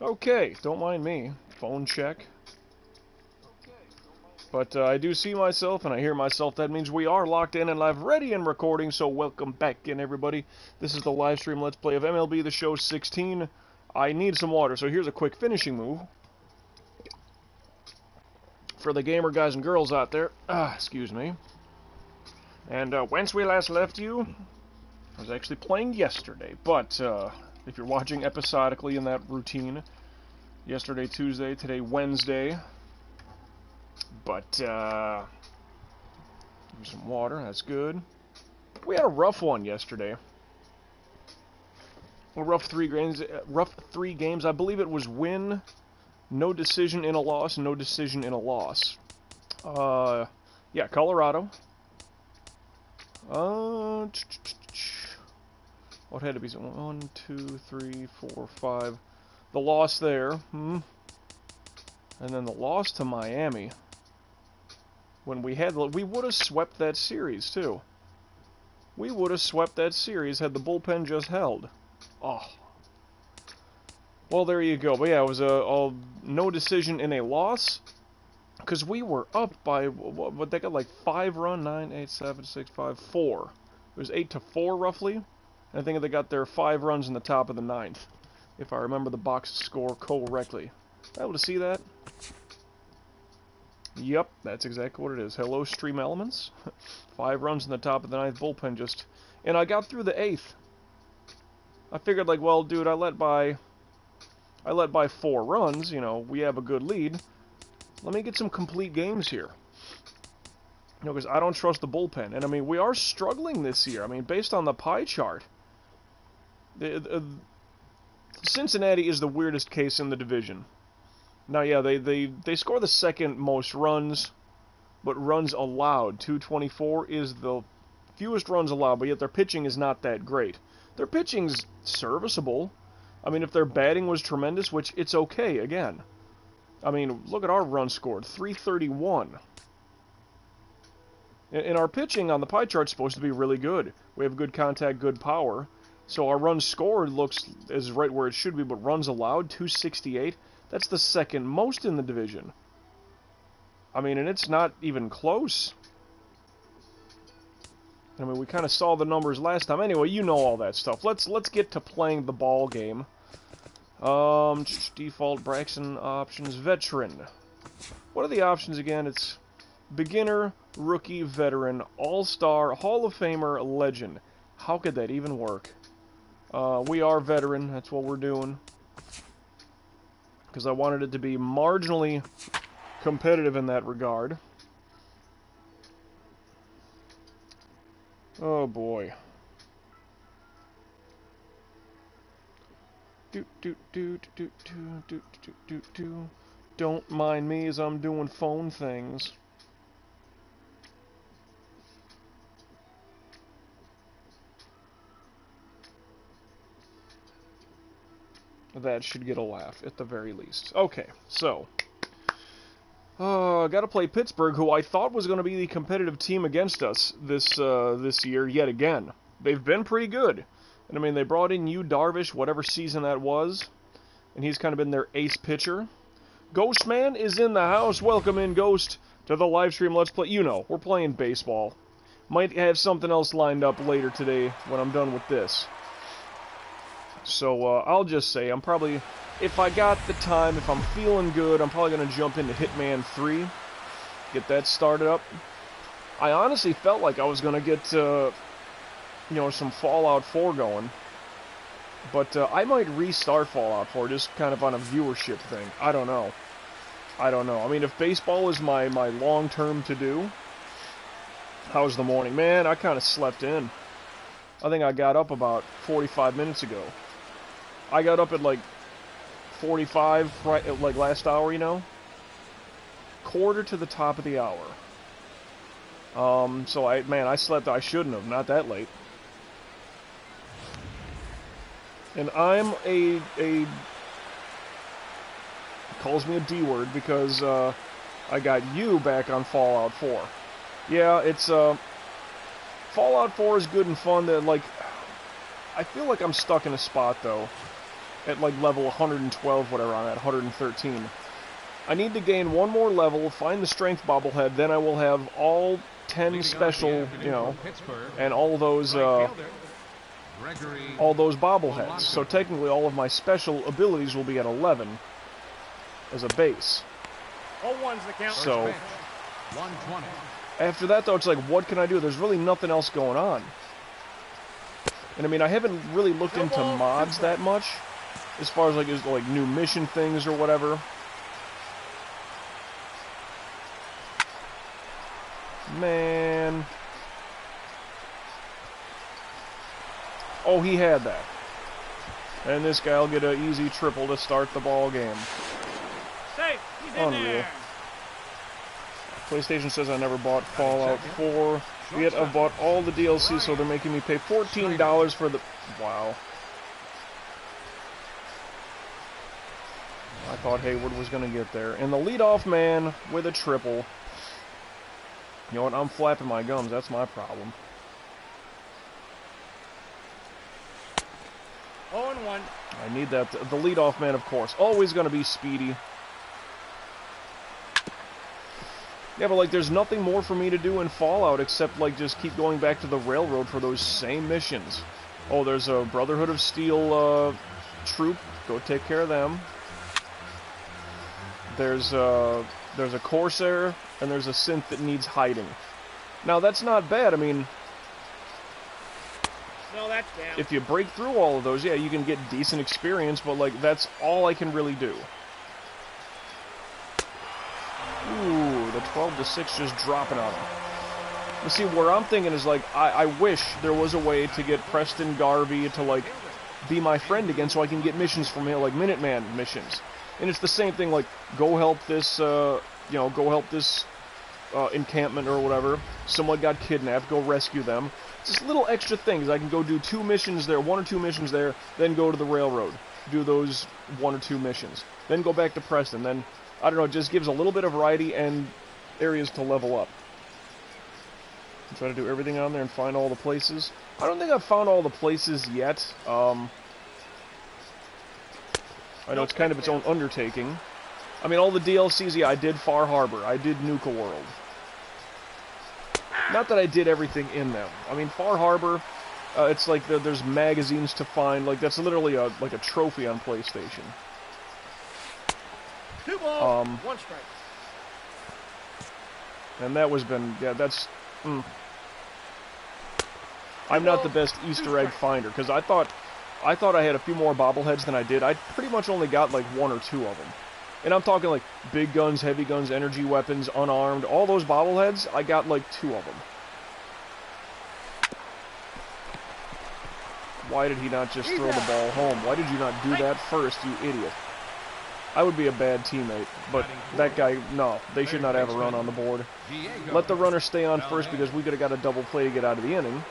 Okay, don't mind me. Phone check. But I do see myself and I hear myself. That means we are locked in and live, ready and recording. So welcome back in, everybody. This is the live stream Let's Play of MLB The Show 16. I need some water, so here's a quick finishing move. For the gamer guys and girls out there. Excuse me. And whence we last left you, I was actually playing yesterday. But if you're watching episodically in that routine, yesterday Tuesday, today Wednesday. But, give me some water, that's good. We had a rough one yesterday. A rough three games. I believe it was win, no decision in a loss, no decision in a loss. Yeah, Colorado. What had to be? 1, 2, 3, 4, 5. The loss there, and then the loss to Miami. When we would have swept that series, too. We would have swept that series had the bullpen just held. Oh. Well, there you go. But yeah, it was a no decision in a loss. Because we were up by, what, they got like 5 run, 9, 8, 7, 6, 5, 4. It was 8-4, roughly. And I think they got their 5 runs in the top of the 9th. If I remember the box score correctly. Able to see that? Yep, that's exactly what it is. Hello, Stream Elements. 5 runs in the top of the 9th, bullpen just... And I got through the 8th. I figured, like, well, dude, I let by 4 runs, you know, we have a good lead. Let me get some complete games here. You know, because I don't trust the bullpen. And, I mean, we are struggling this year. I mean, based on the pie chart. Cincinnati is the weirdest case in the division. Now, yeah, they score the second most runs, but runs allowed, 224, is the fewest runs allowed, but yet their pitching is not that great. Their pitching's serviceable. I mean, if their batting was tremendous, which it's okay, again. I mean, look at our runs scored, 331. And our pitching on the pie chart's supposed to be really good. We have good contact, good power. So our runs scored looks is right where it should be, but runs allowed, 268. That's the second most in the division. I mean, and it's not even close. I mean, we kind of saw the numbers last time. Anyway, you know all that stuff. Let's get to playing the ball game. Default Braxton options, veteran. What are the options again? It's beginner, rookie, veteran, all-star, Hall of Famer, legend. How could that even work? We are veteran. That's what we're doing. Because I wanted it to be marginally competitive in that regard. Oh boy. Don't mind me as I'm doing phone things. That should get a laugh, at the very least. Okay, so. Gotta play Pittsburgh, who I thought was going to be the competitive team against us this year, yet again. They've been pretty good. And, I mean, they brought in Yu Darvish, whatever season that was. And he's kind of been their ace pitcher. Ghostman is in the house. Welcome in, Ghost, to the live stream Let's Play. You know, we're playing baseball. Might have something else lined up later today when I'm done with this. So, I'll just say, I'm probably, if I got the time, if I'm feeling good, I'm probably going to jump into Hitman 3, get that started up. I honestly felt like I was going to get, you know, some Fallout 4 going, but I might restart Fallout 4, just kind of on a viewership thing. I don't know. I mean, if baseball is my long-term to-do, how's the morning? Man, I kind of slept in. I think I got up about 45 minutes ago. I got up at like 45, right, like last hour, you know? Quarter to the top of the hour. So I slept, I shouldn't have, not that late. And I'm calls me a D-word because, I got you back on Fallout 4. Yeah, it's, Fallout 4 is good and fun. That, like, I feel like I'm stuck in a spot, though, at, like, level 112, whatever I'm at, 113. I need to gain one more level, find the strength bobblehead, then I will have all 10 special, you know, and all those bobbleheads. So technically all of my special abilities will be at 11 as a base. So after that, though, it's like, what can I do? There's really nothing else going on. And I mean, I haven't really looked into mods that much, as far as like new mission things or whatever. Man. Oh, he had that. And this guy will get an easy triple to start the ball game. Safe. He's in Unreal. there. PlayStation says I never bought Fallout 4. Yet I've bought all the DLC, so they're making me pay $14 for the... Wow. I thought Hayward was going to get there. And the leadoff man with a triple. You know what? I'm flapping my gums. That's my problem. 0-1. I need that. The leadoff man, of course. Always going to be speedy. Yeah, but, like, there's nothing more for me to do in Fallout except, like, just keep going back to the railroad for those same missions. Oh, there's a Brotherhood of Steel troop. Go take care of them. There's a Corsair, and there's a synth that needs hiding. Now, that's not bad. I mean, No, that's down. if you break through all of those, yeah, you can get decent experience, but, like, that's all I can really do. Ooh, the 12-6 just dropping on him. You see, where I'm thinking is, like, I wish there was a way to get Preston Garvey to, like, be my friend again so I can get missions from him, like Minuteman missions. And it's the same thing, like, go help this, you know, go help this encampment or whatever. Someone got kidnapped, go rescue them. It's just little extra things. I can go do 2 missions there, 1 or 2 missions there, then go to the railroad, do those 1 or 2 missions. Then go back to Preston, then... I don't know, it just gives a little bit of variety and areas to level up. I'm trying to do everything on there and find all the places. I don't think I've found all the places yet. I know it's kind of its own undertaking. I mean, all the DLCs, yeah, I did Far Harbor. I did Nuka World. Not that I did everything in them. I mean, Far Harbor, it's like there's magazines to find. Like, that's literally like a trophy on PlayStation. 2 balls, 1 strike. And that was been, yeah, that's, I'm not the best Easter egg finder, because I thought I had a few more bobbleheads than I did. I pretty much only got like 1 or 2 of them. And I'm talking like big guns, heavy guns, energy weapons, unarmed, all those bobbleheads, I got like 2 of them. Why did he not just throw the ball home? Why did you not do that first, you idiot? I would be a bad teammate, but that guy, no, they should not have a run on the board. Let the runner stay on first because we could have got a double play to get out of the inning.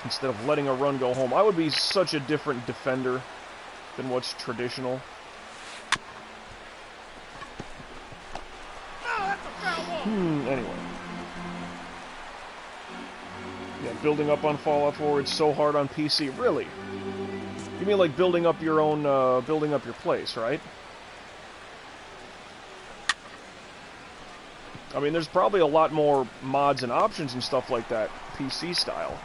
Instead of letting a run go home. I would be such a different defender than what's traditional. Anyway. Yeah, building up on Fallout 4, it's so hard on PC. Really? You mean like building up your own, building up your place, right? I mean, there's probably a lot more mods and options and stuff like that, PC style.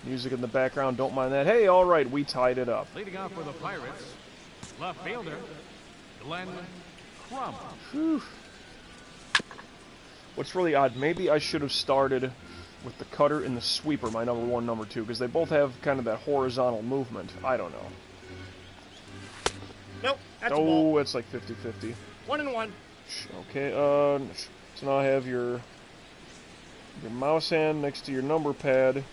Music in the background, don't mind that. Hey, alright, we tied it up. Leading off for the Pirates, left fielder, Glenn Crump. Whew. What's really odd, maybe I should have started with the cutter and the sweeper, my number 1, number 2, because they both have kind of that horizontal movement. I don't know. Nope, that's a ball. Oh, it's like 50-50. 1-1. Okay, so now I have your mouse hand next to your number pad.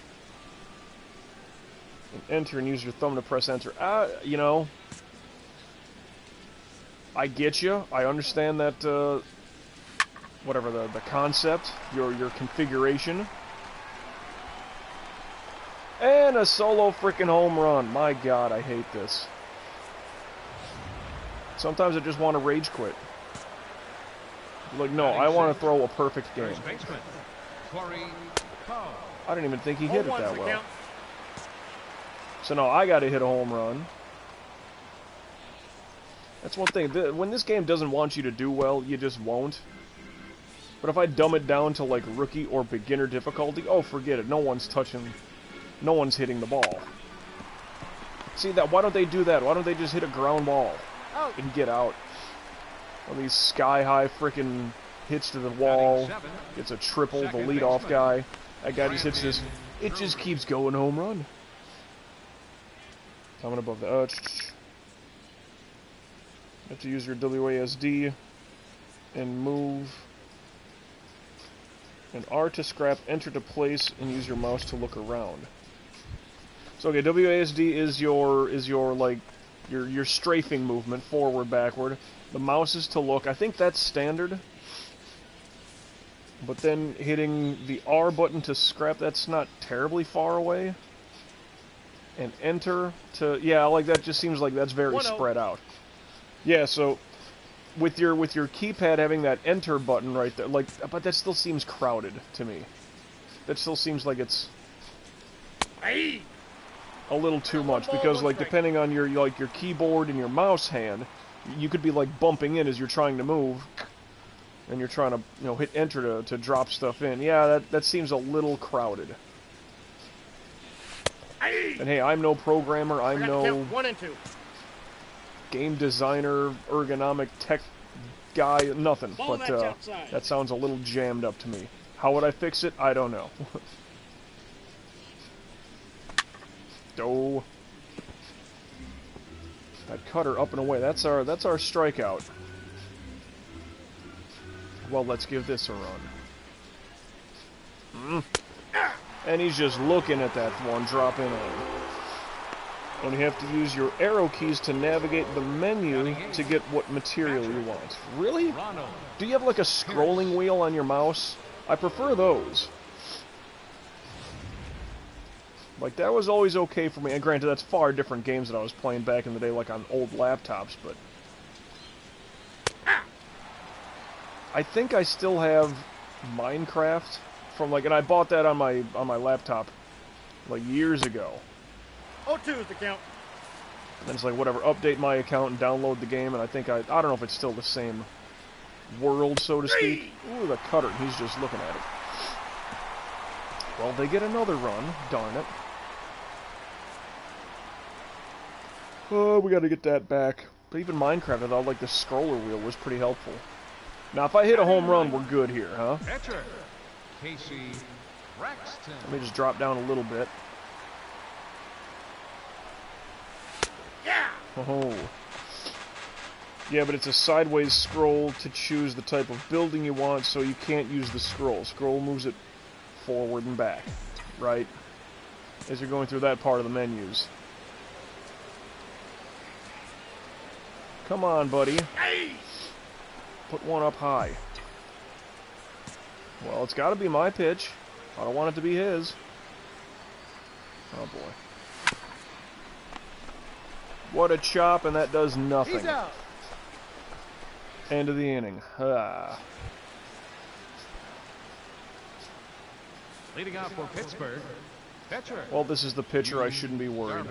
And enter and use your thumb to press enter. You know, I get you. I understand that whatever the concept, your configuration. And a solo freaking home run. My God, I hate this. Sometimes I just want to rage quit. Like, no, I want to throw a perfect game. I didn't even think he hit it that well. So no, I got to hit a home run. That's one thing. When this game doesn't want you to do well, you just won't. But if I dumb it down to like rookie or beginner difficulty, oh, forget it. No one's hitting the ball. See that? Why don't they do that? Why don't they just hit a ground ball and get out? One of these sky-high frickin' hits to the wall. Gets a triple, the leadoff guy. That guy just hits this. It just keeps going home run. Coming above the... You have to use your WASD and move. And R to scrap, enter to place, and use your mouse to look around. So okay, WASD is your like your strafing movement, forward, backward. The mouse is to look. I think that's standard. But then hitting the R button to scrap, that's not terribly far away. And enter to, yeah, like that just seems like that's very spread out. Yeah, so with your keypad having that enter button right there, like, but that still seems crowded to me. That still seems like it's a little too much, because like depending on your keyboard and your mouse hand, you could be like bumping in as you're trying to move, and you're trying to hit enter to drop stuff in. Yeah, that seems a little crowded. And hey, I'm no programmer. I'm no 1 and 2. Game designer, ergonomic tech guy. Nothing. Ball, but that sounds a little jammed up to me. How would I fix it? I don't know. Oh. That cutter up and away. That's our strikeout. Well, let's give this a run. And he's just looking at that one drop in on. And you have to use your arrow keys to navigate the menu to get what material you want. Really? Do you have like a scrolling wheel on your mouse? I prefer those. Like, that was always okay for me. And granted, that's far different games that I was playing back in the day, like on old laptops, but... I think I still have Minecraft from, like, and I bought that on my laptop, like, years ago. 0-2 is the count. And it's like, whatever, update my account and download the game, and I think I don't know if it's still the same world, so to speak. Ooh, the cutter, he's just looking at it. Well, they get another run, darn it. Oh, we gotta get that back. But even Minecraft, I thought, like, the scroller wheel was pretty helpful. Now, if I hit a home run, we're good here, huh? Let me just drop down a little bit. Yeah. Oh. Yeah, but it's a sideways scroll to choose the type of building you want, so you can't use the scroll. Scroll moves it forward and back, right? As you're going through that part of the menus. Come on, buddy. Put one up high. Well, it's got to be my pitch. I don't want it to be his. Oh, boy. What a chop, and that does nothing. He's out. End of the inning. Leading off for Pittsburgh, pitcher. Well, this is the pitcher. I shouldn't be worried.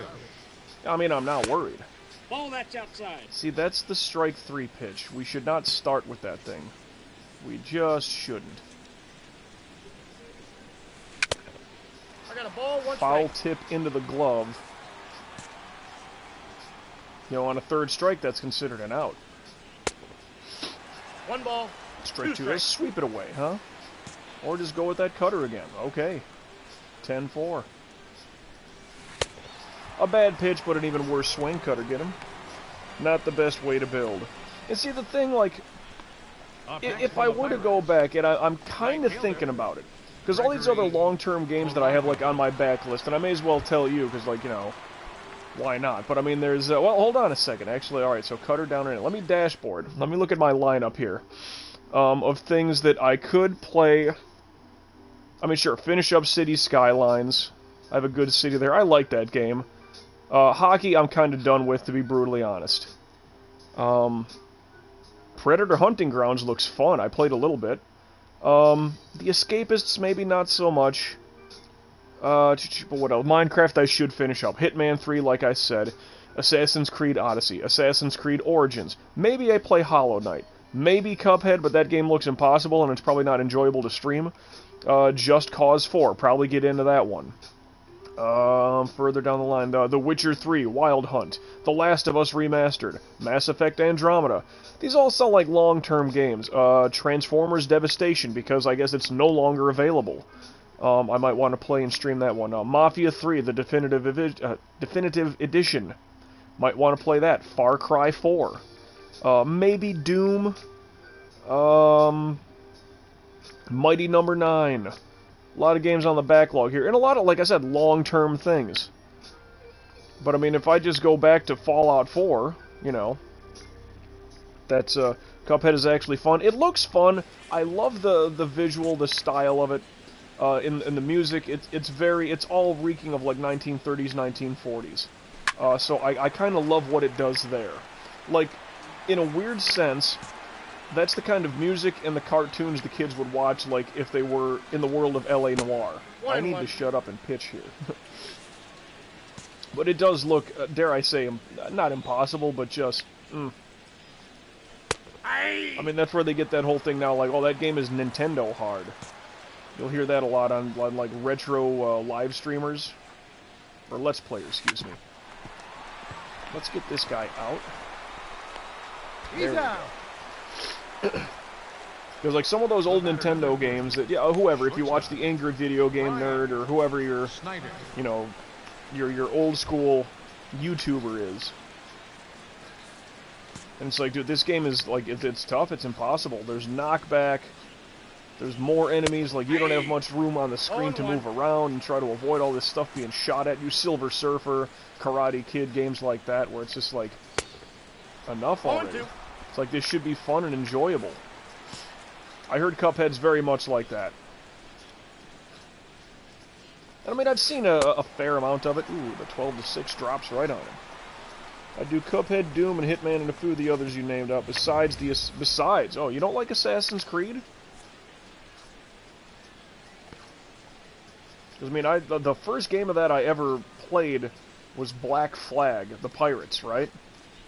I mean, I'm not worried. Ball, that's outside. See, that's the strike 3 pitch. We should not start with that thing. We just shouldn't. I got a ball, 1 Foul strike. tip into the glove. You know, on a 3rd strike, that's considered an out. 1 ball. Strike 2. 2 Let's strikes. sweep it away, huh? Or just go with that cutter again. Okay. 10-4. A bad pitch, but an even worse swing. Cutter, get him. Not the best way to build. And see, the thing, like, if I were to go back, and I'm kind of thinking about it, because all these other long-term games that I have, like, on my backlist, and I may as well tell you, because, like, you know, why not? But, I mean, there's, well, hold on a second, actually. All right, so cutter down and in. Let me dashboard. Let me look at my lineup here. of things that I could play. I mean, sure, finish up City Skylines. I have a good city there. I like that game. Hockey, I'm kind of done with, to be brutally honest. Predator Hunting Grounds looks fun. I played a little bit. The Escapists, maybe not so much. But what else? Minecraft I should finish up. Hitman 3, like I said. Assassin's Creed Odyssey. Assassin's Creed Origins. Maybe I play Hollow Knight. Maybe Cuphead, but that game looks impossible, and it's probably not enjoyable to stream. Just Cause 4. Probably get into that one. Further down the line, The Witcher 3, Wild Hunt, The Last of Us Remastered, Mass Effect Andromeda. These all sound like long-term games. Transformers Devastation, because I guess it's no longer available. I might want to play and stream that one. Mafia 3, the definitive edition. Might want to play that. Far Cry 4. Maybe Doom. Mighty Number 9. A lot of games on the backlog here, and a lot of, like I said, long-term things. But, I mean, if I just go back to Fallout 4, you know, that's, Cuphead is actually fun. It looks fun. I love the visual, the style of it, in the music. It's all reeking of, like, 1930s, 1940s. So I kind of love what it does there. Like, in a weird sense, that's the kind of music and the cartoons the kids would watch, like, if they were in the world of L.A. Noire. I need to shut up and pitch here. But it does look, dare I say, not impossible, but just, I mean, that's where they get that whole thing now, like, oh, that game is Nintendo hard. You'll hear that a lot on like, retro live streamers. Or Let's Players, excuse me. Let's get this guy out. There we go. Because, like, some of those old Nintendo games that, yeah, whoever, if you watch the Angry Video Game Nerd, or whoever your, you know, your old school YouTuber is. And it's like, dude, this game is, like, it's tough, it's impossible. There's knockback, there's more enemies, like, you don't have much room on the screen to move around and try to avoid all this stuff being shot at you. Silver Surfer, Karate Kid, games like that, where it's just like, enough already. It's like, this should be fun and enjoyable. I heard Cuphead's very much like that. And I mean, I've seen a fair amount of it. Ooh, the 12-6 drops right on him. I do Cuphead, Doom, and Hitman, and a few of the others you named up. Besides, oh, you don't like Assassin's Creed? Because, I mean, the first game of that I ever played was Black Flag, the Pirates, right?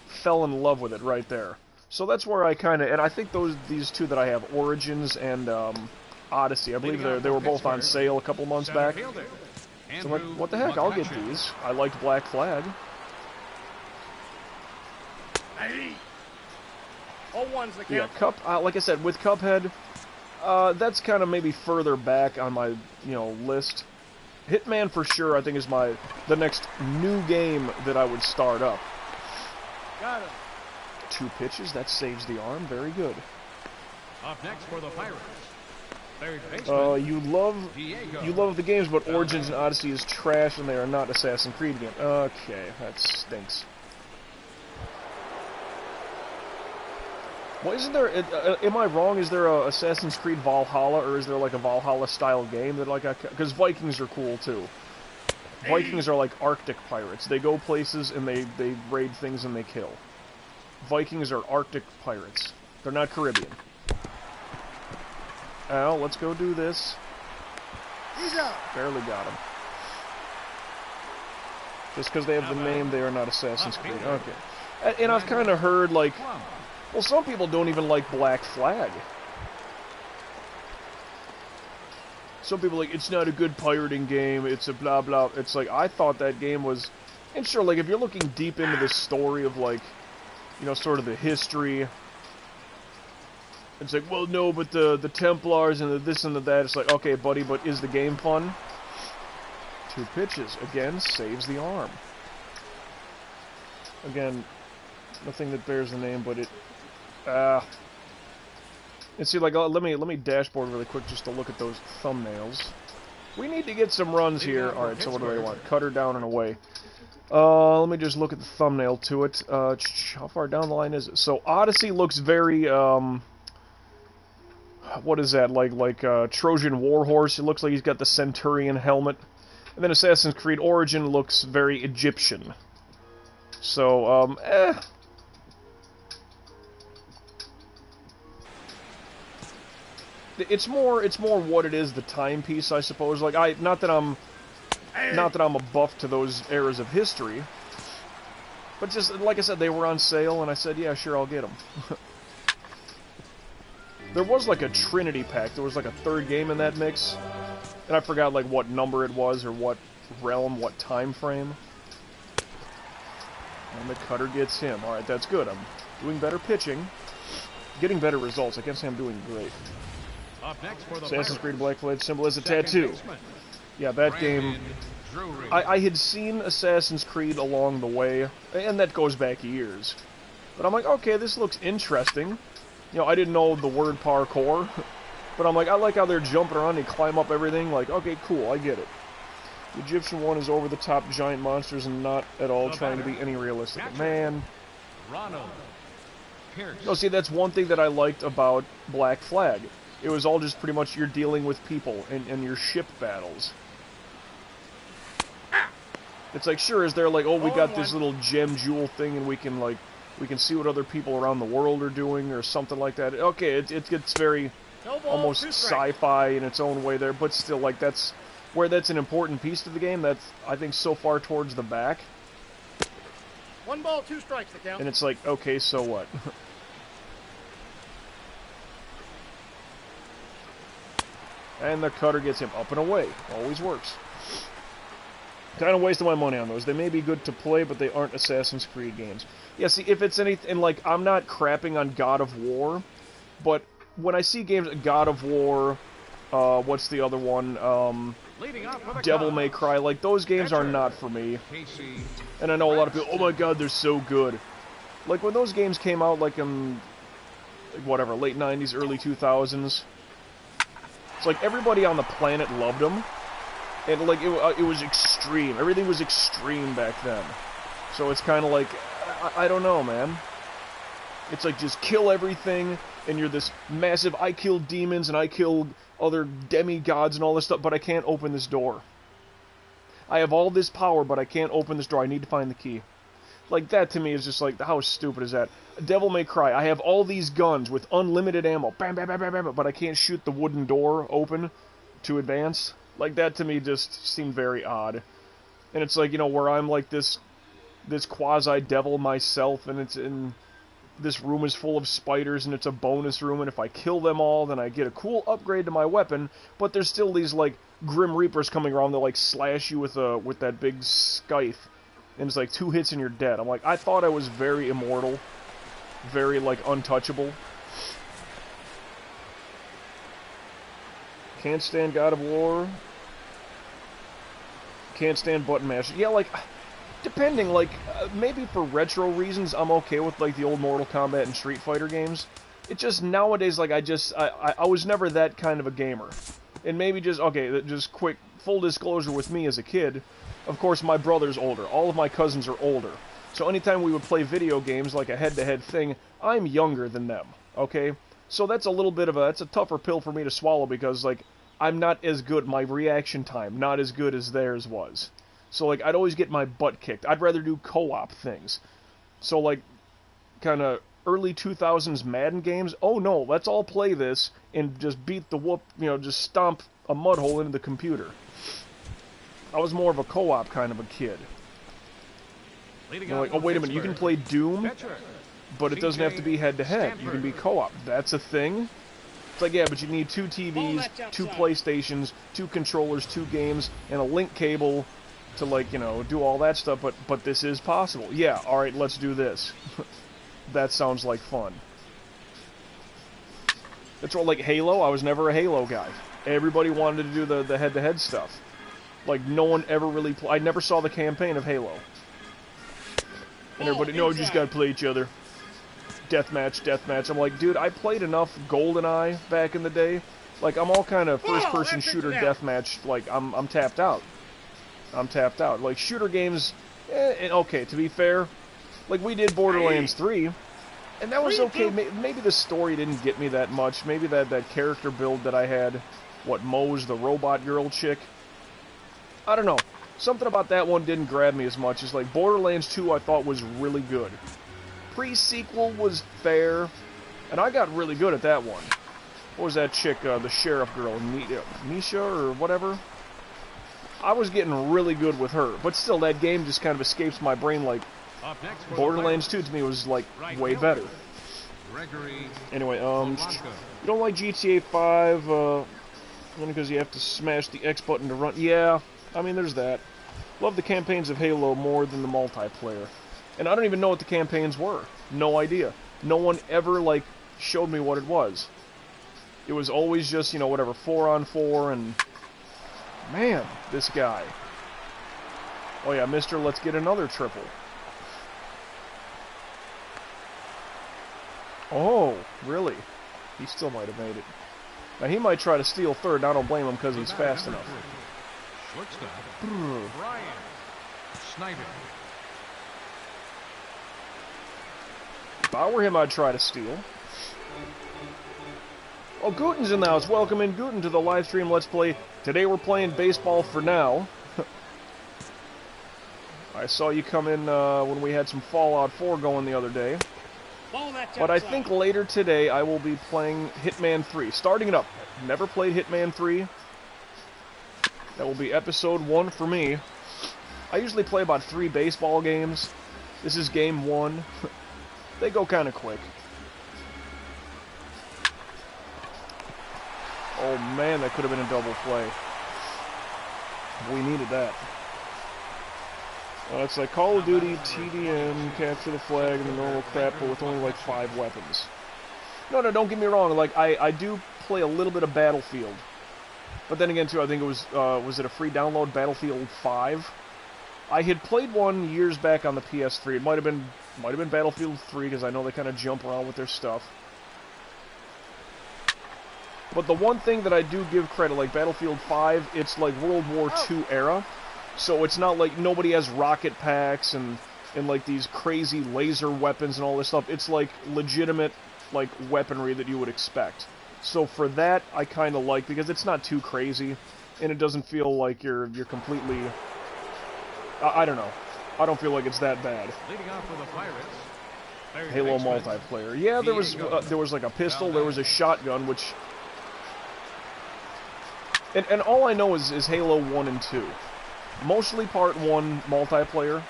Fell in love with it right there. So that's where I kind of, and I think these two that I have, Origins and Odyssey, I believe they were both on sale a couple months back. So I'm like, what the heck, I'll get these. I liked Black Flag. Yeah, like I said, with Cuphead, that's kind of maybe further back on my, list. Hitman for sure, I think, is the next new game that I would start up. Got him. 2 pitches, that saves the arm, very good. Up next for the Pirates. Third you love the games, but Origins and Odyssey is trash, and they are not Assassin's Creed games. Okay, that stinks. Well, isn't there? Am I wrong? Is there a Assassin's Creed Valhalla, or is there like a Valhalla-style game that because Vikings are cool too. Vikings are like Arctic pirates. They go places and they raid things and they kill. Vikings are Arctic pirates. They're not Caribbean. Al, let's go do this. He's out. Barely got him. Just because they have the name, they are not Assassin's Creed. Okay. And I've kind of heard, like, well, some people don't even like Black Flag. Some people like, it's not a good pirating game, it's a blah blah. It's like, I thought that game was, and sure, like, if you're looking deep into the story of, like, sort of the history, it's like, well, no, but the Templars and the this and the that, it's like, okay, buddy, but is the game fun? 2 pitches, again, saves the arm. Again, nothing that bears the name, but it, and see, like, let me dashboard really quick just to look at those thumbnails. We need to get some runs here. Alright, so what do they want? Cutter down and away. Let me just look at the thumbnail to it. How far down the line is it? So, Odyssey looks very, what is that, like Trojan Warhorse. It looks like he's got the Centurion helmet. And then Assassin's Creed Origin looks very Egyptian. So, It's more what it is, the timepiece, I suppose. Like, not that I'm a buff to those eras of history, but just, like I said, they were on sale, and I said, yeah, sure, I'll get them. There was, like, a Trinity pack. There was, like, a third game in that mix, and I forgot, like, what number it was, or what realm, what time frame. And the cutter gets him. Alright, that's good. I'm doing better pitching. Getting better results. I can't say I'm doing great. Up next for the Assassin's Pirates. Creed Black Flag symbol as a Second tattoo. baseman, Yeah, that game... Drury. I had seen Assassin's Creed along the way, and that goes back years. But I'm like, okay, this looks interesting. You know, I didn't know the word parkour, but I'm like, I like how they're jumping around and climb up everything. Like, okay, cool, I get it. The Egyptian one is over-the-top giant monsters and not at all trying to be any realistic. Man. Ronald Pierce. No, see, that's one thing that I liked about Black Flag. It was all just pretty much you're dealing with people and your ship battles. It's like, sure, is there like, oh, we got this little gem jewel thing and we can see what other people around the world are doing or something like that. Okay, it gets very almost sci-fi in its own way there, but still, like, that's where that's an important piece to the game. That's, I think, so far towards the back. 1 ball, 2 strikes to count. And it's like, okay, so what? And the cutter gets him up and away. Always works. Kind of wasting my money on those. They may be good to play, but they aren't Assassin's Creed games. Yeah, see, if it's anything, like, I'm not crapping on God of War, but when I see games like God of War, what's the other one, Devil May Cry, like, those games are not for me. And I know a lot of people, oh my god, they're so good. Like, when those games came out, like, in, like, whatever, late 90s, early 2000s, it's like everybody on the planet loved them. And, like, it was extreme. Everything was extreme back then. So it's kind of like, I don't know, man. It's like, just kill everything, and you're this massive, I kill demons, and I kill other demigods and all this stuff, but I can't open this door. I have all this power, but I can't open this door. I need to find the key. Like, that to me is just like, how stupid is that? Devil May Cry, I have all these guns with unlimited ammo, bam, bam, bam, bam, bam, but I can't shoot the wooden door open to advance. Like, that to me just seemed very odd. And it's like, you know, where I'm like this quasi-devil myself, and it's in... This room is full of spiders, and it's a bonus room, and if I kill them all, then I get a cool upgrade to my weapon, but there's still these, like, Grim Reapers coming around that, like, slash you with that big scythe, and it's like 2 hits and you're dead. I'm like, I thought I was very immortal, very, like, untouchable. Can't stand God of War. Can't stand button mashing. Yeah, like, depending, like, maybe for retro reasons, I'm okay with, like, the old Mortal Kombat and Street Fighter games. It just, nowadays, like, I was never that kind of a gamer. And maybe just, okay, just quick, full disclosure with me as a kid, of course, my brother's older. All of my cousins are older. So anytime we would play video games, like a head-to-head thing, I'm younger than them, okay? So that's a little bit of that's a tougher pill for me to swallow because, like, I'm not as good, my reaction time, not as good as theirs was. So, like, I'd always get my butt kicked. I'd rather do co-op things. So, like, kind of early 2000s Madden games, oh no, let's all play this and just beat the whoop, you know, just stomp a mud hole into the computer. I was more of a co-op kind of a kid. You know, like, oh, wait a minute, you can play Doom, but it doesn't have to be head-to-head. You can be co-op. That's a thing? It's like, yeah, but you need 2 TVs, 2 PlayStations, 2 controllers, 2 games, and a link cable to, like, you know, do all that stuff, but this is possible. Yeah, alright, let's do this. That sounds like fun. That's what, like, Halo, I was never a Halo guy. Everybody wanted to do the head-to-head stuff. Like, no one ever really I never saw the campaign of Halo. And everybody, no, you just gotta play each other. Deathmatch, deathmatch. I'm like, dude, I played enough GoldenEye back in the day. Like, I'm all kind of first-person shooter deathmatch, like, I'm tapped out. I'm tapped out. Like, shooter games, okay, to be fair, like, we did Borderlands 3, And that was okay. Maybe the story didn't get me that much. Maybe that character build that I had, what, Moe's the robot girl chick. I don't know. Something about that one didn't grab me as much as, like, Borderlands 2 I thought was really good. Pre-sequel was fair, and I got really good at that one. What was that chick, the sheriff girl, Misha or whatever? I was getting really good with her, but still, that game just kind of escapes my brain. Like, Borderlands 2 to me was, like, way better. Anyway, you don't like GTA 5, only because you have to smash the X button to run. Yeah, I mean, there's that. Love the campaigns of Halo more than the multiplayer. And I don't even know what the campaigns were. No idea. No one ever, like, showed me what it was. It was always just, you know, whatever, 4-on-4, and... Man, this guy. Oh yeah, Mr. Let's get another triple. Oh, really? He still might have made it. Now, he might try to steal third, and I don't blame him because he's fast enough. Shortstop. Brian Snyder. If I were him, I'd try to steal. Oh, Gooten's in the house. Welcome in, Gooten, to the live stream Let's Play. Today we're playing baseball for now. I saw you come in when we had some Fallout 4 going the other day. But I think later today I will be playing Hitman 3. Starting it up. Never played Hitman 3. That will be episode 1 for me. I usually play about 3 baseball games. This is game 1. They go kind of quick. Oh man, that could have been a double play. We needed that. It's like Call of Duty, TDM, capture the flag, and the normal crap, but with only like 5 weapons. No, don't get me wrong. Like I do play a little bit of Battlefield, but then again, too, I think it was it a free download, Battlefield 5? I had played one years back on the PS3. It might have been Battlefield 3 because I know they kind of jump around with their stuff. But the one thing that I do give credit, like Battlefield 5, it's like World War II era. So it's not like nobody has rocket packs and like these crazy laser weapons and all this stuff. It's like legitimate like weaponry that you would expect. So for that, I kind of like, because it's not too crazy and it doesn't feel like you're completely... I don't know. I don't feel like it's that bad. Leading off with the Pirates. Halo multiplayer. Yeah, there was like a pistol, there was a shotgun, which... And all I know is Halo 1 and 2. Mostly Part 1 multiplayer.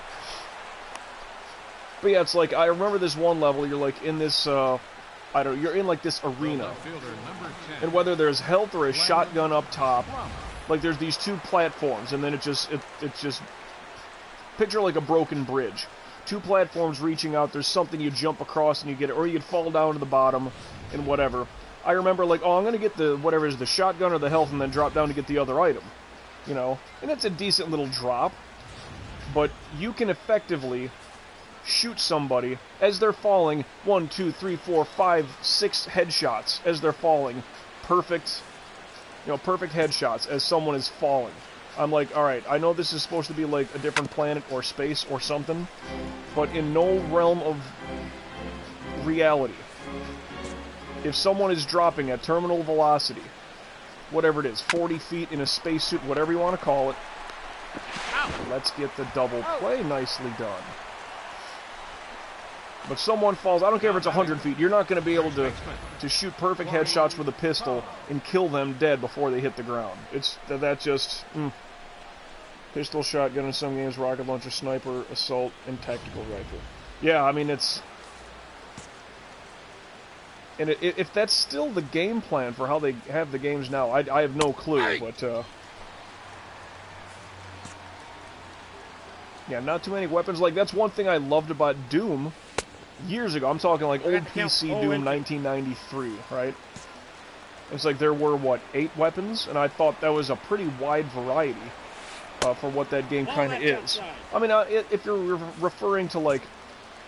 But yeah, it's like, I remember this one level, you're like in this, you're in like this arena. And whether there's health or a shotgun up top, like there's these 2 platforms, and then it just, picture like a broken bridge. 2 platforms reaching out, there's something you jump across and you get it, or you'd fall down to the bottom, and whatever. I remember, like, oh, I'm going to get the, whatever is the shotgun or the health, and then drop down to get the other item. You know? And it's a decent little drop. But you can effectively shoot somebody as they're falling. 1, 2, 3, 4, 5, 6 headshots as they're falling. Perfect, you know, perfect headshots as someone is falling. I'm like, alright, I know this is supposed to be, like, a different planet or space or something, but in no realm of reality, if someone is dropping at terminal velocity, whatever it is, 40 feet in a spacesuit, whatever you want to call it, let's get the double play. Nicely done. But someone falls, I don't care if it's 100 feet, you're not going to be able to shoot perfect headshots with a pistol and kill them dead before they hit the ground. It's, that just, Pistol, shotgun in some games, rocket launcher, sniper, assault, and tactical rifle. Yeah, I mean, it's... And if that's still the game plan for how they have the games now, I have no clue, but, yeah, not too many weapons. Like, that's one thing I loved about Doom years ago. I'm talking, like, old PC Doom 1993, right? It's like there were, what, 8 weapons? And I thought that was a pretty wide variety for what that game kind of is. I mean, if you're referring to, like,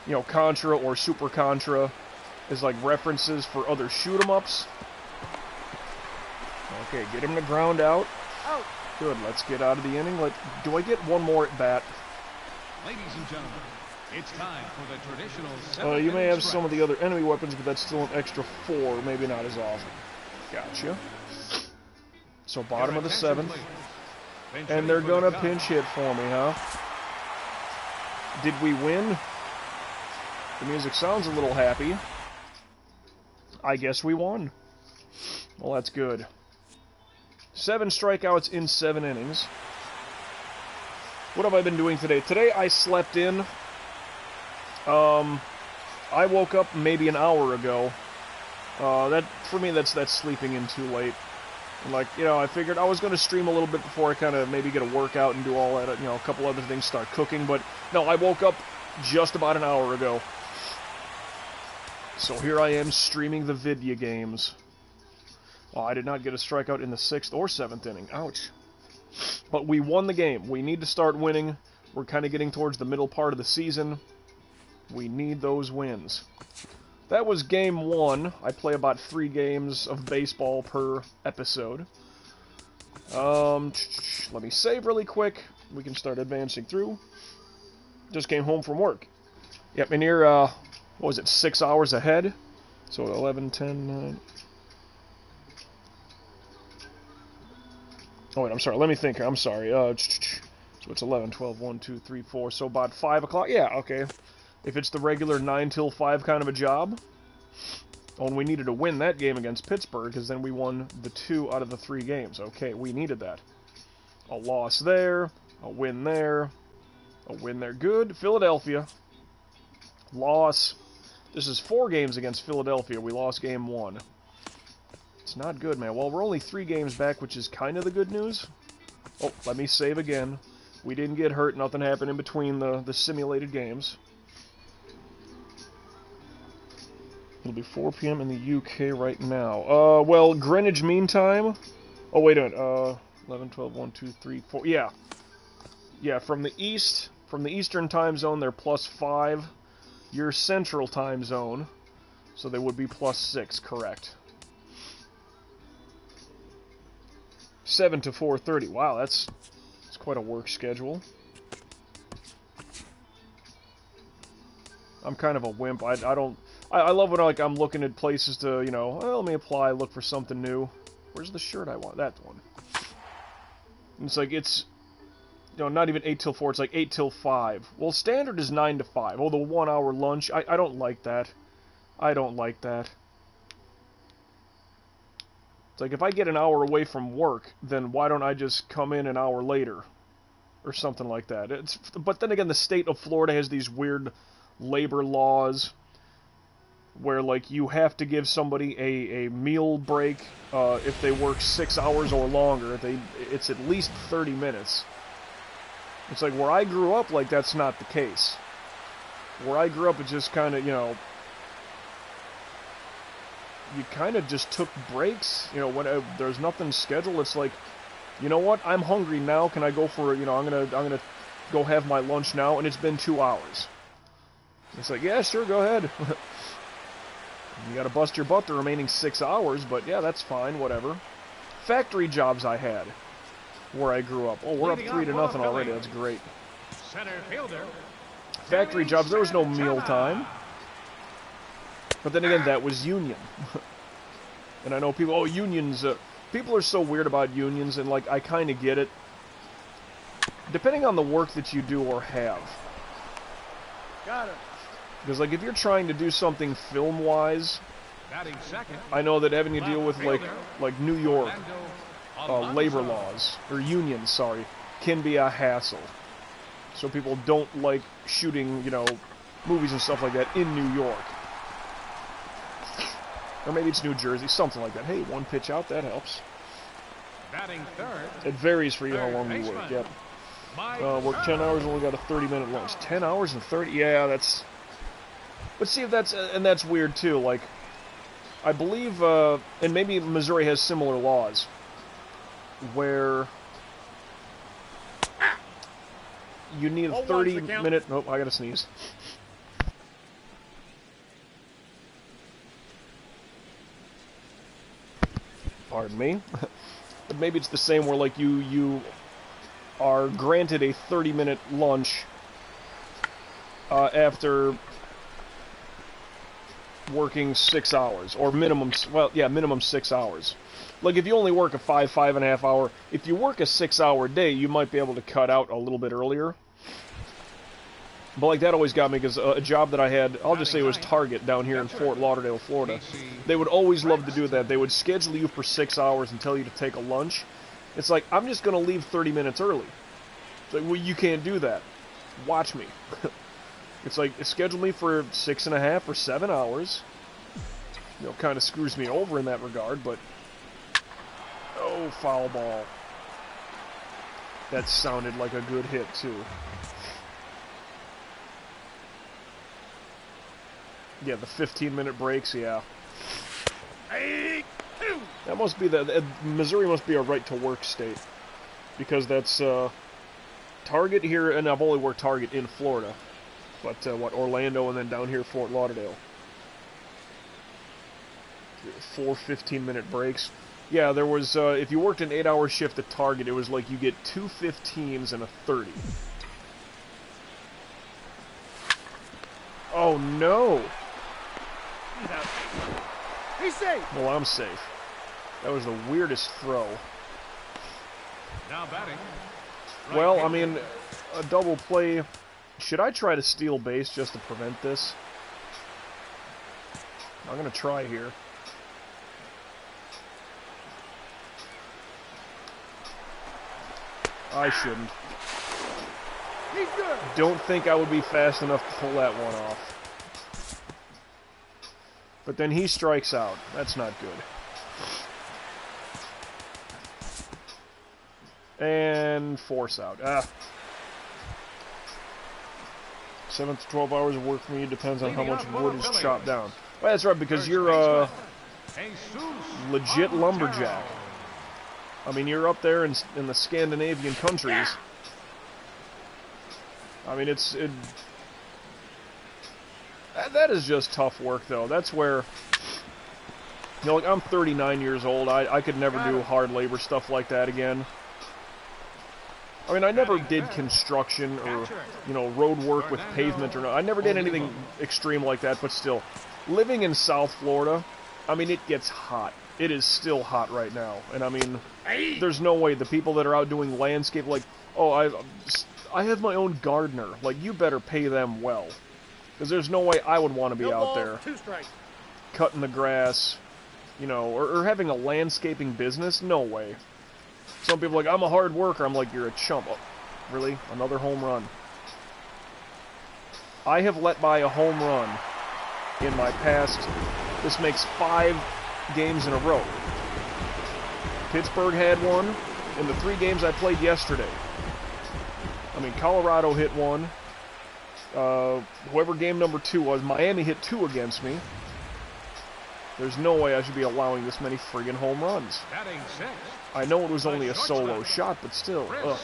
you know, Contra or Super Contra, is like references for other shoot-em-ups. Okay, get him to ground out. Good, let's get out of the inning. Do I get one more at bat? Ladies and gentlemen, It's time for the traditional You may have stretch. some of the other enemy weapons, but that's still an extra 4, maybe not as often. Gotcha. So bottom of the 7th. And they're gonna pinch hit for me, huh? Did we win? The music sounds a little happy. I guess we won. Well, that's good. 7 strikeouts in 7 innings. What have I been doing today? Today I slept in. I woke up maybe an hour ago. That for me, that's sleeping in too late. And like, you know, I figured I was going to stream a little bit before I kind of maybe get a workout and do all that, you know, a couple other things, start cooking. But no, I woke up just about an hour ago. So here I am streaming the video games. Oh, I did not get a strikeout in the 6th or 7th inning. Ouch. But we won the game. We need to start winning. We're kind of getting towards the middle part of the season. We need those wins. That was game 1. I play about 3 games of baseball per episode. Let me save really quick. We can start advancing through. Just came home from work. Yep, and here, what was it, 6 hours ahead? So 11, 10, 9... Oh, wait, I'm sorry. Let me think. I'm sorry. So it's 11, 12, 1, 2, 3, 4. So about 5 o'clock. Yeah, okay. If it's the regular 9 till 5 kind of a job. Oh, and we needed to win that game against Pittsburgh, because then we won the 2 out of the 3 games. Okay, we needed that. A loss there. A win there. A win there. Good. Philadelphia. Loss. This is 4 games against Philadelphia. We lost game 1. It's not good, man. Well, we're only 3 games back, which is kind of the good news. Oh, let me save again. We didn't get hurt. Nothing happened in between the simulated games. It'll be 4 p.m. in the UK right now. Well, Greenwich Mean Time. Oh, wait a minute. 11, 12, 1, 2, 3, 4. Yeah. Yeah, from the east, from the Eastern time zone, they're +5. Your Central time zone, so they would be +6, correct. 7 to 4:30. Wow, that's quite a work schedule. I'm kind of a wimp. I love when like I'm looking at places to, you know, well, let me apply, look for something new. Where's the shirt I want? That one. And it's like it's, you know, not even 8 till 4. It's like 8 till 5. Well, standard is 9 to 5. Oh, the 1 hour lunch. I don't like that. I don't like that. It's like, if I get an hour away from work, then why don't I just come in an hour later? Or something like that. But then again, the state of Florida has these weird labor laws where, like, you have to give somebody a meal break if they work 6 hours or longer. It's at least 30 minutes. It's like, where I grew up, like, that's not the case. Where I grew up, it just kind of, you know, you kind of just took breaks, you know, when there's nothing scheduled. It's like, you know what, I'm hungry now, can I go for, you know, I'm gonna go have my lunch now, and it's been 2 hours. It's like, yeah, sure, go ahead. You gotta bust your butt the remaining 6 hours, but yeah, that's fine, whatever. Factory jobs I had, where I grew up. Oh, we're up 3 to nothing already, that's great. Center fielder. Factory jobs, there was no meal time. But then again, that was union. And I know people, oh, unions, people are so weird about unions, and, like, I kind of get it. Depending on the work that you do or have. Got it. Because, like, if you're trying to do something film-wise, I know that having to deal with, like New York labor laws, or unions, sorry, can be a hassle. So people don't like shooting, you know, movies and stuff like that in New York. Or maybe it's New Jersey, something like that. Hey, 1 pitch out, that helps. Batting third. It varies for you how long you work, yep. Work 10 hours, only got a 30-minute lunch. 10 hours and 30? Yeah, that's... But see, if that's... And that's weird, too. Like, I believe, and maybe Missouri has similar laws, where you need a 30-minute... Nope, I gotta sneeze. Pardon me. But maybe it's the same where, like, you are granted a 30-minute lunch after working 6 hours, or minimum, well, yeah, minimum 6 hours. Like, if you only work a 5.5 hour, if you work a 6-hour day, you might be able to cut out a little bit earlier. But, like, that always got me, because a job that I had, I'll just say it was Target down here in Fort Lauderdale, Florida. They would always love to do that. They would schedule you for 6 hours and tell you to take a lunch. It's like, I'm just going to leave 30 minutes early. It's like, well, you can't do that. Watch me. It's like, schedule me for 6.5 or 7 hours. You know, kind of screws me over in that regard, but... Oh, foul ball. That sounded like a good hit, too. Yeah, the 15-minute breaks, yeah. That must be Missouri must be a right-to-work state. Because that's, Target here, and I've only worked Target in Florida. But, what, Orlando and then down here, Fort Lauderdale. 4 15-minute breaks. Yeah, there was, if you worked an 8-hour shift at Target, it was like you get 2 15s and a 30. Oh, no! He's safe! Well, I'm safe. That was the weirdest throw. Now batting. Well, I mean, a double play... Should I try to steal base just to prevent this? I'm going to try here. I shouldn't. He's good! Don't think I would be fast enough to pull that one off. But then he strikes out. That's not good. And force out. 7 to 12 hours of work for me depends on how much wood is chopped down. Well, that's right, because you're a legit lumberjack. I mean, you're up there in the Scandinavian countries. I mean, that is just tough work, though. That's where, you know, like, I'm 39 years old. I could never do hard labor stuff like that again. I mean, I never did construction or, you know, road work with pavement or no. I never did anything extreme like that, but still, living in South Florida, I mean, it gets hot. It is still hot right now. And I mean, there's no way the people that are out doing landscape, like, oh, I have my own gardener. Like, you better pay them well. Because there's no way I would want to be out there cutting the grass, you know, or having a landscaping business. No way. Some people are like, I'm a hard worker. I'm like, you're a chump. Oh, really? Another home run. I have let by a home run in my past. This makes 5 games in a row. Pittsburgh had one in the 3 games I played yesterday. I mean, Colorado hit one. Whoever game number 2 was, Miami hit 2 against me. There's no way I should be allowing this many friggin' home runs. I know it was only a solo shot, but still. Ugh.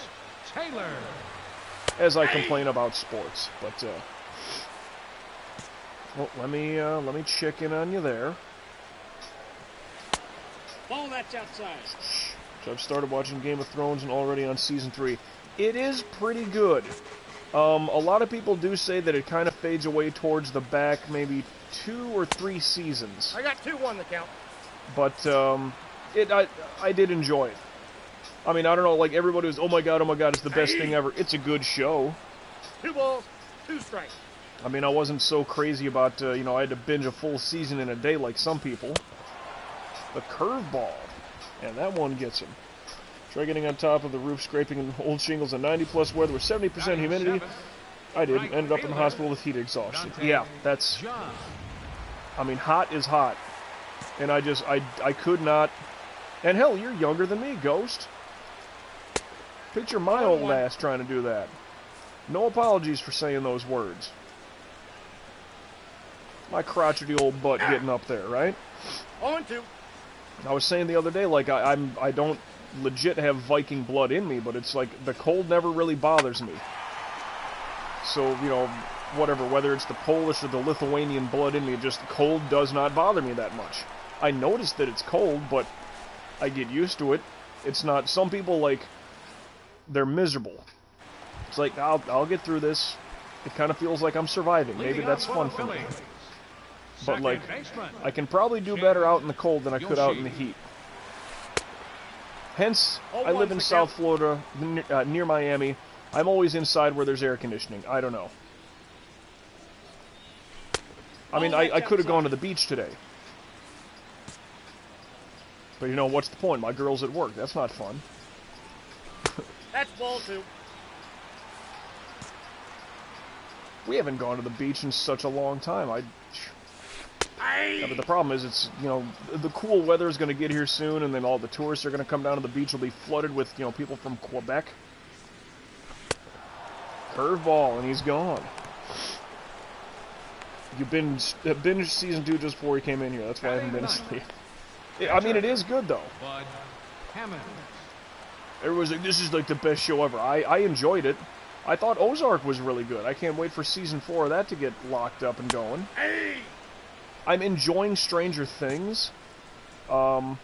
As I complain about sports, but well, let me check in on you there. Ball that's outside. So I've started watching Game of Thrones and already on season 3. It is pretty good. A lot of people do say that it kind of fades away towards the back, maybe 2 or 3 seasons. I got 2-1 the count. But I did enjoy it. I mean, I don't know, like everybody was, oh my god, it's the best thing ever. It's a good show. 2 balls, 2 strikes. I mean, I wasn't so crazy about, you know, I had to binge a full season in a day like some people. The curveball. And that one gets him. Try getting on top of the roof, scraping old shingles in 90-plus weather with 70% humidity. I did. Ended up in the hospital with heat exhaustion. Yeah, that's... I mean, hot is hot. And I could not... And hell, you're younger than me, Ghost. Picture my old ass trying to do that. No apologies for saying those words. My crotchety old butt getting up there, right? 0-2. I was saying the other day, like, I don't legit have Viking blood in me, but it's like, the cold never really bothers me. So, you know, whatever, whether it's the Polish or the Lithuanian blood in me, just cold does not bother me that much. I notice that it's cold, but I get used to it. It's not, some people, like, they're miserable. It's like, I'll get through this. It kind of feels like I'm surviving. Maybe that's fun for me. But, like, I can probably do better out in the cold than I could out in the heat. Hence, I live in South Florida, near Miami. I'm always inside where there's air conditioning. I don't know. I mean, I could have gone to the beach today. But, you know, what's the point? My girl's at work. That's not fun. That's ball 2. We haven't gone to the beach in such a long time. Yeah, but the problem is, it's, you know, the cool weather is going to get here soon, and then all the tourists are going to come down to the beach. Will be flooded with, you know, people from Quebec. Curveball, and he's gone. You binged season 2 just before he came in here. That's why I haven't been asleep. I mean, it is good though. Everyone's like, this is like the best show ever. I enjoyed it. I thought Ozark was really good. I can't wait for season 4 of that to get locked up and going. I'm enjoying Stranger Things. Yeah,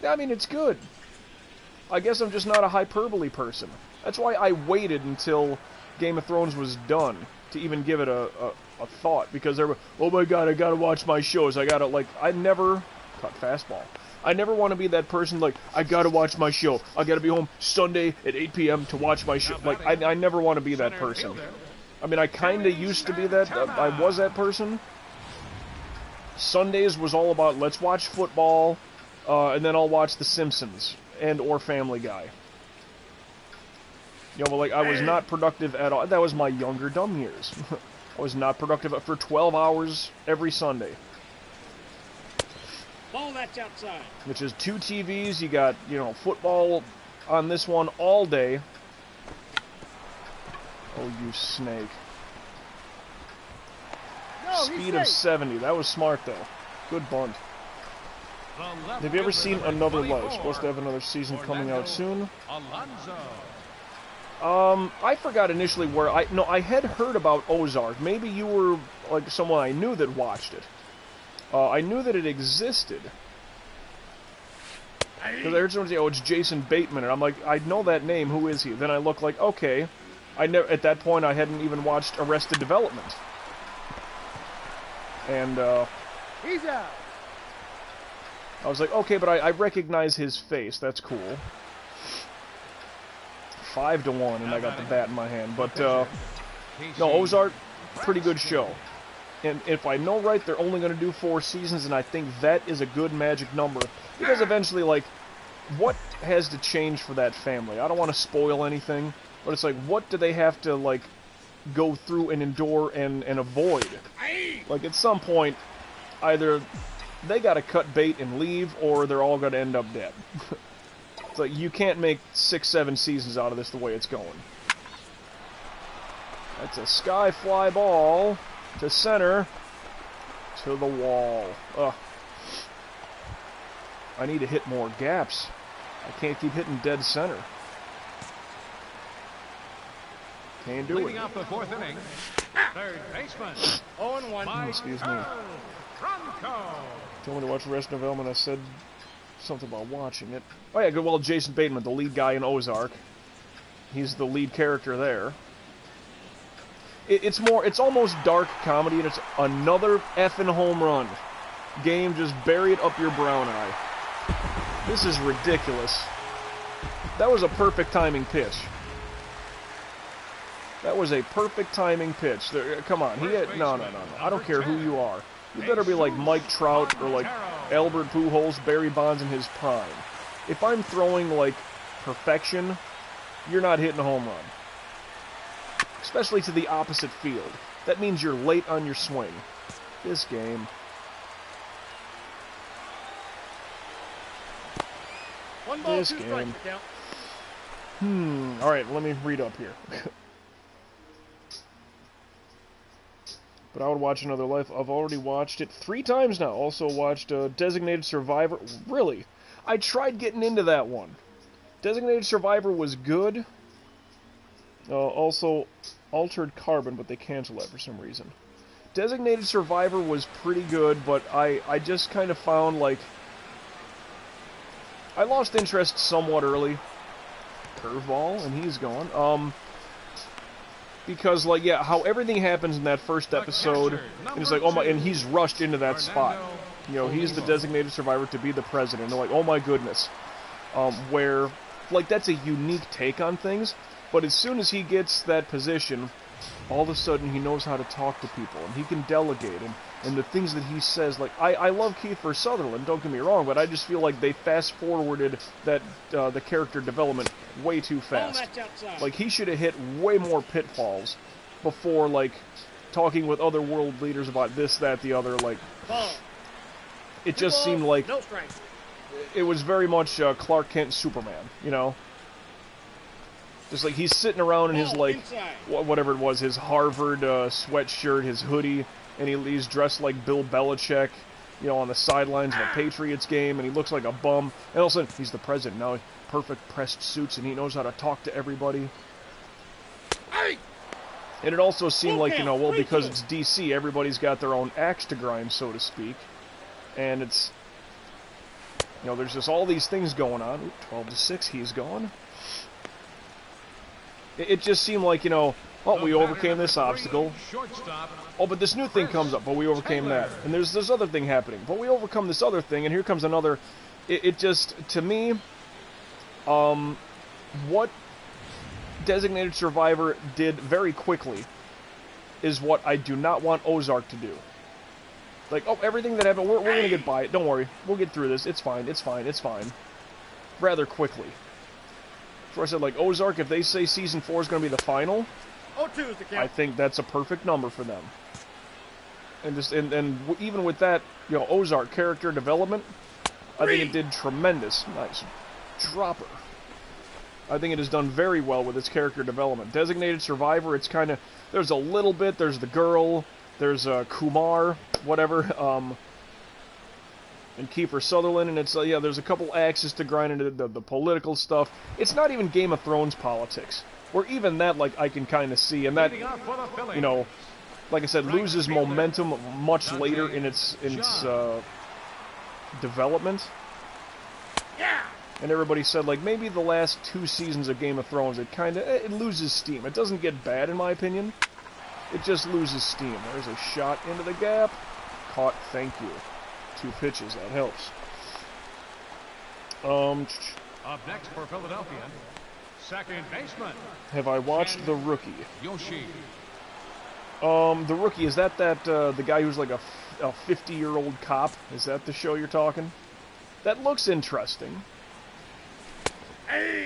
I mean, it's good. I guess I'm just not a hyperbole person. That's why I waited until Game of Thrones was done to even give it a thought. Because there were, oh my god, I gotta watch my shows. I gotta, like, I never... Cut fastball. I never want to be that person, like, I gotta watch my show. I gotta be home Sunday at 8 p.m. to watch my show. Like, I never want to be that person. I mean, I kinda used to be that. I was that person. Sundays was all about, let's watch football, and then I'll watch The Simpsons and or Family Guy. You know, but, like, I was not productive at all. That was my younger, dumb years. I was not productive for 12 hours every Sunday. Ball that's outside. Which is 2 TVs, you got, you know, football on this one all day. Oh, you snake. No, Speed of 70. That was smart, though. Good bunt. Have you ever seen Another Life? Supposed to have another season coming out soon. I forgot initially where I had heard about Ozark. Maybe you were, like, someone I knew that watched it. I knew that it existed. Because I heard someone say, oh, it's Jason Bateman, and I'm like, I know that name, who is he? Then I look like, okay. At that point, I hadn't even watched Arrested Development. And, he's out. I was like, okay, but I recognize his face. That's cool. 5-1, and I got the bat in my hand. But, no, Ozark, pretty good show. And if I know right, they're only going to do 4 seasons, and I think that is a good magic number. Because eventually, like, what has to change for that family? I don't want to spoil anything, but it's like, what do they have to, like, go through and endure and avoid? Like, at some point, either they got to cut bait and leave, or they're all going to end up dead. It's like, you can't make 6-7 seasons out of this the way it's going. That's a sky fly ball. To center. To the wall. Ugh. I need to hit more gaps. I can't keep hitting dead center. Can't do it. Leading off the 4th inning, third baseman. 0-1. Excuse me. Told me to watch Arrested Development. I said something about watching it. Oh yeah, good. Well, Jason Bateman, the lead guy in Ozark. He's the lead character there. It's almost dark comedy, and it's another effing home run. Game just buried up your brown eye. This is ridiculous. That was a perfect timing pitch. That was a perfect timing pitch. Come on, no. I don't care who you are. You better be like Mike Trout or like Albert Pujols, Barry Bonds in his prime. If I'm throwing like perfection, you're not hitting a home run. Especially to the opposite field. That means you're late on your swing. This game. 1 ball, 2 This strikes game. to count. Alright, let me read up here. But I would watch Another Life. I've already watched it 3 times now. Also watched Designated Survivor. Really? I tried getting into that one. Designated Survivor was good. Also, Altered Carbon, but they canceled that for some reason. Designated Survivor was pretty good, but I just kind of found, like... I lost interest somewhat early. Curveball, and he's gone. Because, like, yeah, how everything happens in that first episode, and it's like, oh my, and he's rushed into that spot. You know, he's the designated survivor to be the president. They're like, oh my goodness. Where, like, that's a unique take on things, but as soon as he gets that position, all of a sudden he knows how to talk to people, and he can delegate, and the things that he says, like, I love Kiefer Sutherland, don't get me wrong, but I just feel like they fast-forwarded that, the character development way too fast. Like, he should have hit way more pitfalls before, like, talking with other world leaders about this, that, the other, like, it just seemed like it was very much Clark Kent Superman, you know? Just like he's sitting around in his, like, whatever it was, his Harvard sweatshirt, his hoodie, and he's dressed like Bill Belichick, you know, on the sidelines of a Patriots game, and he looks like a bum, and all of a sudden, he's the president. Now, perfect pressed suits, and he knows how to talk to everybody. And it also seemed like, you know, well, because it's DC, everybody's got their own axe to grind, so to speak, and it's, you know, there's just all these things going on. Ooh, 12-6, he's gone. It just seemed like, you know, oh, we overcame this obstacle. Oh, but this new thing comes up, but we overcame that. And there's this other thing happening, but we overcome this other thing, and here comes another. It just, to me, what Designated Survivor did very quickly is what I do not want Ozark to do. Like, oh, everything that happened, we're going to get by it. Don't worry. We'll get through this. It's fine. It's fine. It's fine. Rather quickly. So I said, like, Ozark, if they say Season 4 is going to be the final, I think that's a perfect number for them. And just and even with that, you know, Ozark character development, I think it did tremendous. Nice. Dropper. I think it has done very well with its character development. Designated Survivor, it's kind of, there's a little bit, there's the girl, there's Kumar, whatever, and Kiefer Sutherland, and it's, yeah, there's a couple axes to grind into the political stuff. It's not even Game of Thrones politics, or even that, like, I can kind of see, and that, you know, like I said, loses momentum much later in its development. Yeah. And everybody said, like, maybe the last 2 seasons of Game of Thrones, it loses steam. It doesn't get bad, in my opinion. It just loses steam. There's a shot into the gap. Caught, thank you. 2 pitches, that helps. Up next for Philadelphia, second baseman. Have I watched The Rookie? Yoshi. The Rookie, is that the guy who's like a 50-year-old cop? Is that the show you're talking? That looks interesting.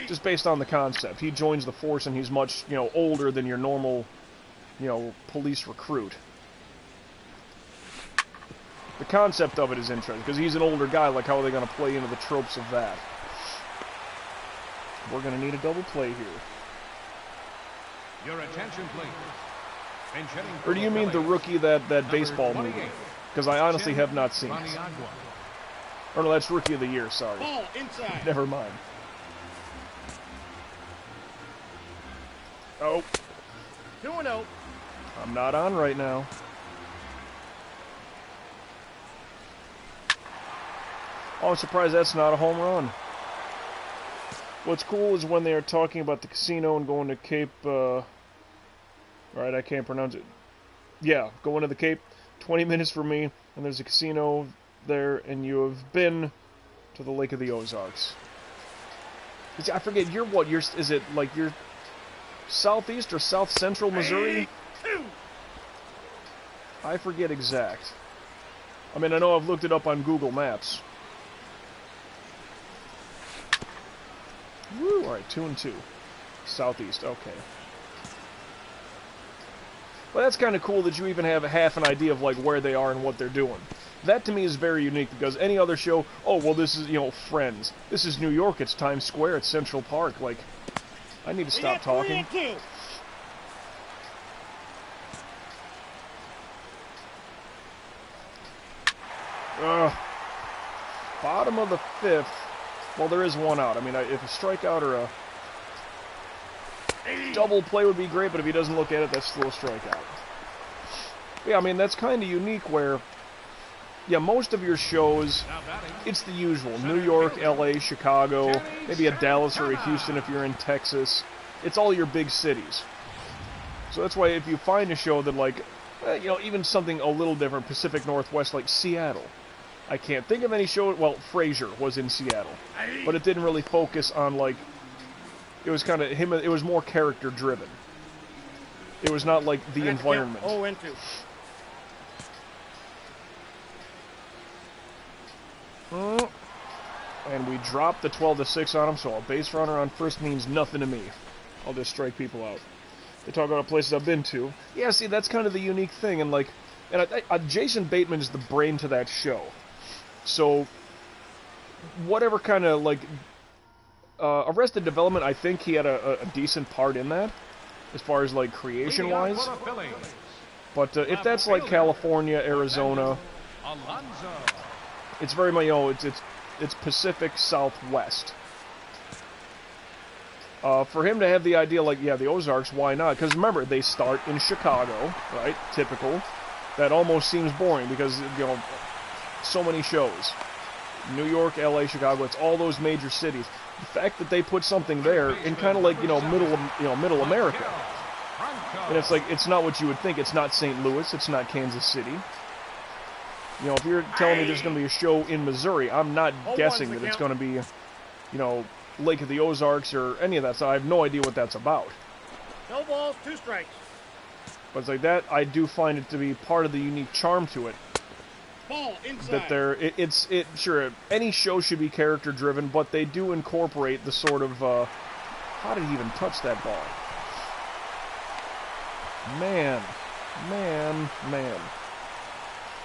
Just based on the concept. He joins the force and he's much, you know, older than your normal, you know, police recruit. The concept of it is interesting, because he's an older guy, like how are they going to play into the tropes of that? We're going to need a double play here. Your attention, please. Or do you mean The Rookie, that baseball movie? Because I honestly have not seen it. Oh no, that's Rookie of the Year, sorry. Ball inside. Never mind. Oh. 2-0. I'm not on right now. Oh, I'm surprised that's not a home run. What's cool is when they are talking about the casino and going to Cape, right, I can't pronounce it. Yeah, going to the Cape, 20 minutes from me, and there's a casino there, and you have been to the Lake of the Ozarks. I forget, you're what, is it like you're southeast or south central Missouri? I forget exact. I mean, I know I've looked it up on Google Maps. Woo! Alright, 2-2. Southeast, okay. Well, that's kind of cool that you even have half an idea of, like, where they are and what they're doing. That, to me, is very unique, because any other show, oh, well, this is, you know, Friends. This is New York, it's Times Square, it's Central Park. Like, I need to stop talking. Bottom of the 5th. Well, there is one out. I mean, if a strikeout or a double play would be great, but if he doesn't look at it, that's still a strikeout. Yeah, I mean, that's kind of unique where, yeah, most of your shows, it's the usual. New York, LA, Chicago, maybe a Dallas or a Houston if you're in Texas. It's all your big cities. So that's why if you find a show that, like, you know, even something a little different, Pacific Northwest, like Seattle. I can't think of any show, well, Frasier was in Seattle. But it didn't really focus on, like, it was kind of him, it was more character driven. It was not like the environment. Oh, into. And we dropped the 12-6 on him, so a base runner on first means nothing to me. I'll just strike people out. They talk about places I've been to. Yeah, see, that's kind of the unique thing, and like, and Jason Bateman is the brain to that show. So, whatever kind of like Arrested Development, I think he had a decent part in that, as far as like creation-wise. But if that's like California, Arizona, it's very much, you know, it's Pacific Southwest. For him to have the idea, like, yeah, the Ozarks, why not? Because remember, they start in Chicago, right? Typical. That almost seems boring because, you know, so many shows. New York, LA, Chicago, it's all those major cities. The fact that they put something there in kind of like, you know, middle America. And it's like, it's not what you would think. It's not St. Louis. It's not Kansas City. You know, if you're telling me there's going to be a show in Missouri, I'm not guessing that it's going to be, you know, Lake of the Ozarks or any of that. So I have no idea what that's about. No balls, 2 strikes. But it's like that, I do find it to be part of the unique charm to it. Ball inside. That they're, sure, any show should be character driven, but they do incorporate the sort of, how did he even touch that ball? Man.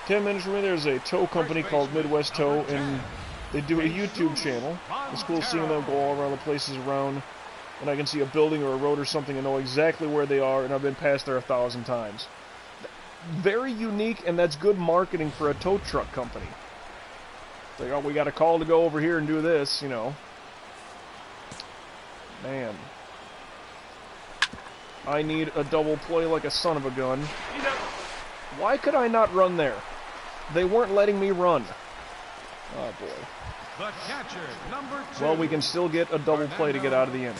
10 minutes from me, there's a tow company called Midwest Tow, and they do a YouTube channel. It's cool seeing them go all around the places around, and I can see a building or a road or something and know exactly where they are, and I've been past there 1,000 times. Very unique, and that's good marketing for a tow truck company. Like, oh, we got a call to go over here and do this, you know. Man. I need a double play like a son of a gun. Why could I not run there? They weren't letting me run. Oh, boy. The catcher, number 2. Well, we can still get a double play to get out of the inning.